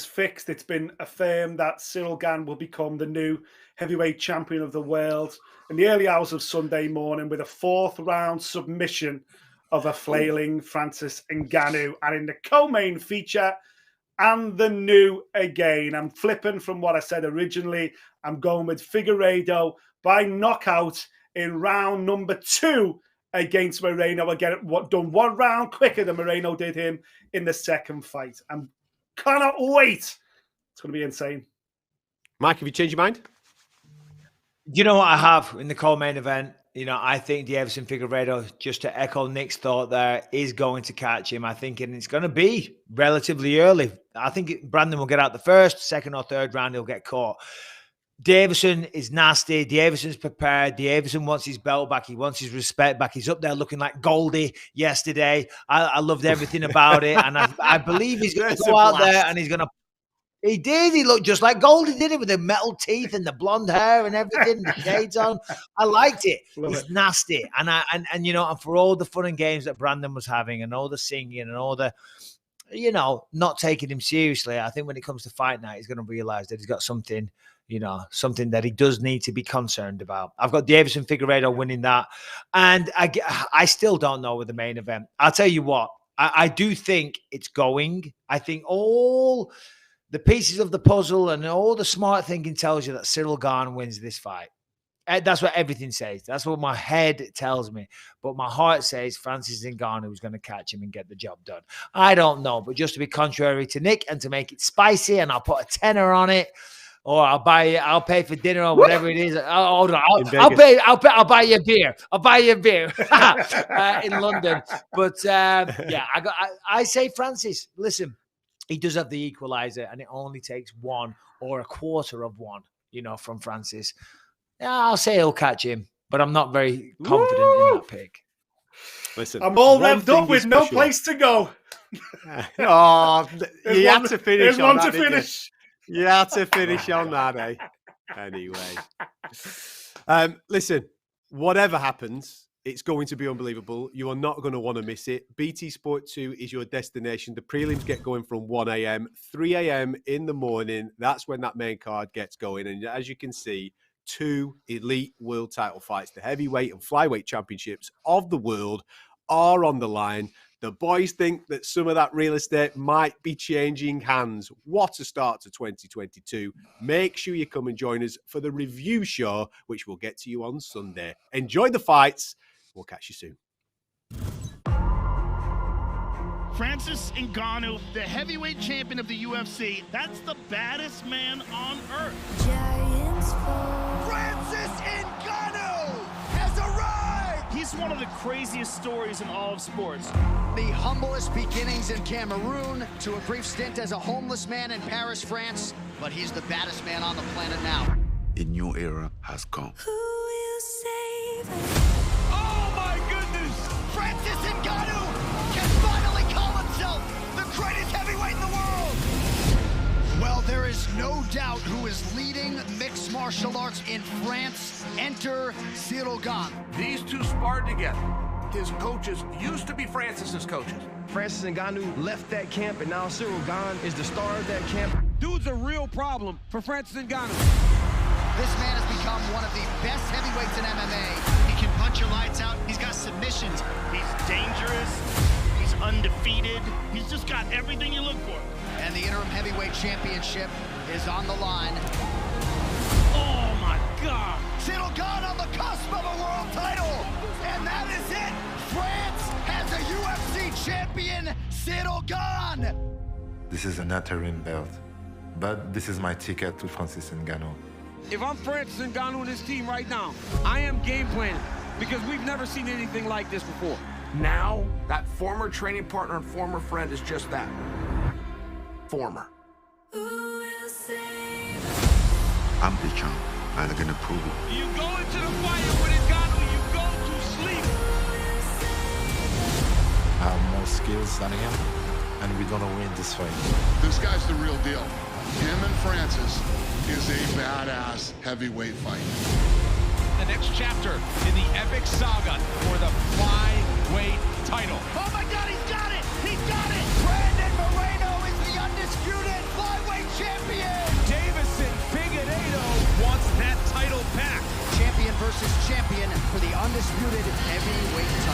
fixed. It's been affirmed that Cyril Gane will become the new heavyweight champion of the world in the early hours of Sunday morning with a 4th round submission of a flailing Francis Ngannou. And in the co-main feature, and the new again. I'm flipping from what I said originally. I'm going with Figueiredo by knockout in round number 2 against Moreno. I get it done 1 round quicker than Moreno did him in the second fight. I cannot wait. It's going to be insane. Mike, have you changed your mind? You know what I have in the co-main event? You know, I think Deiveson Figueiredo, just to echo Nick's thought there, is going to catch him. I think it's going to be relatively early. I think Brandon will get out the first, second or third round, he'll get caught. Deiveson is nasty. Deiveson's prepared. Deiveson wants his belt back. He wants his respect back. He's up there looking like Goldie yesterday. I loved everything about it. And I believe he's going to go out there and he's going to. He did. He looked just like Goldie, did it, with the metal teeth and the blonde hair and everything, the shades on. I liked it. It's nasty. And you know, and for all the fun and games that Brandon was having and all the singing and all the, you know, not taking him seriously, I think when it comes to fight night, he's going to realize that he's got something, you know, something that he does need to be concerned about. I've got Deiveson Figueiredo winning that. And I still don't know with the main event. I'll tell you what, I do think it's going. I think all the pieces of the puzzle and all the smart thinking tells you that Cyril Gane wins this fight. That's what everything says. That's what my head tells me. But my heart says Francis Ngannou is going to catch him and get the job done. I don't know. But just to be contrary to Nick and to make it spicy, and I'll put a tenner on it, or I'll pay for dinner or whatever it is. I'll buy you a beer. I'll buy you a beer in London. But yeah, I say Francis, listen, he does have the equalizer, and it only takes 1 or a quarter of 1, you know, from Francis. Yeah, I'll say he'll catch him, but I'm not very confident in that pick. Listen, I'm all revved up with no place to go. Oh, you had to finish on that, didn't you? You had to finish on that, eh? Anyway. Listen, whatever happens, it's going to be unbelievable. You are not going to want to miss it. BT Sport 2 is your destination. The prelims get going from 1 a.m., 3 a.m. in the morning. That's when that main card gets going. And as you can see, 2 elite world title fights, the heavyweight and flyweight championships of the world are on the line. The boys think that some of that real estate might be changing hands. What a start to 2022. Make sure you come and join us for the review show, which we'll get to you on Sunday. Enjoy the fights. We'll catch you soon. Francis Ngannou, the heavyweight champion of the UFC. That's the baddest man on earth. Giants fall. Francis Ngannou has arrived! He's one of the craziest stories in all of sports. The humblest beginnings in Cameroon to a brief stint as a homeless man in Paris, France, but he's the baddest man on the planet now. A new era has come. Who will save us? Oh my goodness! Francis Ngannou can finally call himself the greatest heavyweight in the world! Well, there is no doubt who is leading mixed martial arts in France. Enter Cyril Gane. These two sparred together. His coaches used to be Francis's coaches. Francis Ngannou left that camp, and now Cyril Gane is the star of that camp. Dude's a real problem for Francis Ngannou. This man has become one of the best heavyweights in MMA. He can punch your lights out. He's got submissions. He's dangerous. He's undefeated. He's just got everything you look for. And the interim heavyweight championship is on the line. Oh my God. Cyril Gane on the cusp of a world title. And that is it. France has a UFC champion, Cyril Gane. This is an interim belt, but this is my ticket to Francis Ngannou. If I'm Francis Ngannou and his team right now, I am game planning because we've never seen anything like this before. Now, that former training partner and former friend is just that. Former. Who will save us? I'm the champ, and I'm gonna prove it. You go into the fire with Ngannou, you go to sleep. I have more skills than him, and we're gonna win this fight. This guy's the real deal. Him and Francis is a badass heavyweight fight. The next chapter in the epic saga for the flyweight title. Oh my God, he's got it! He's got it! Brandon Moreno champion! Davison Figueiredo wants that title back. Champion versus champion for the undisputed heavyweight title.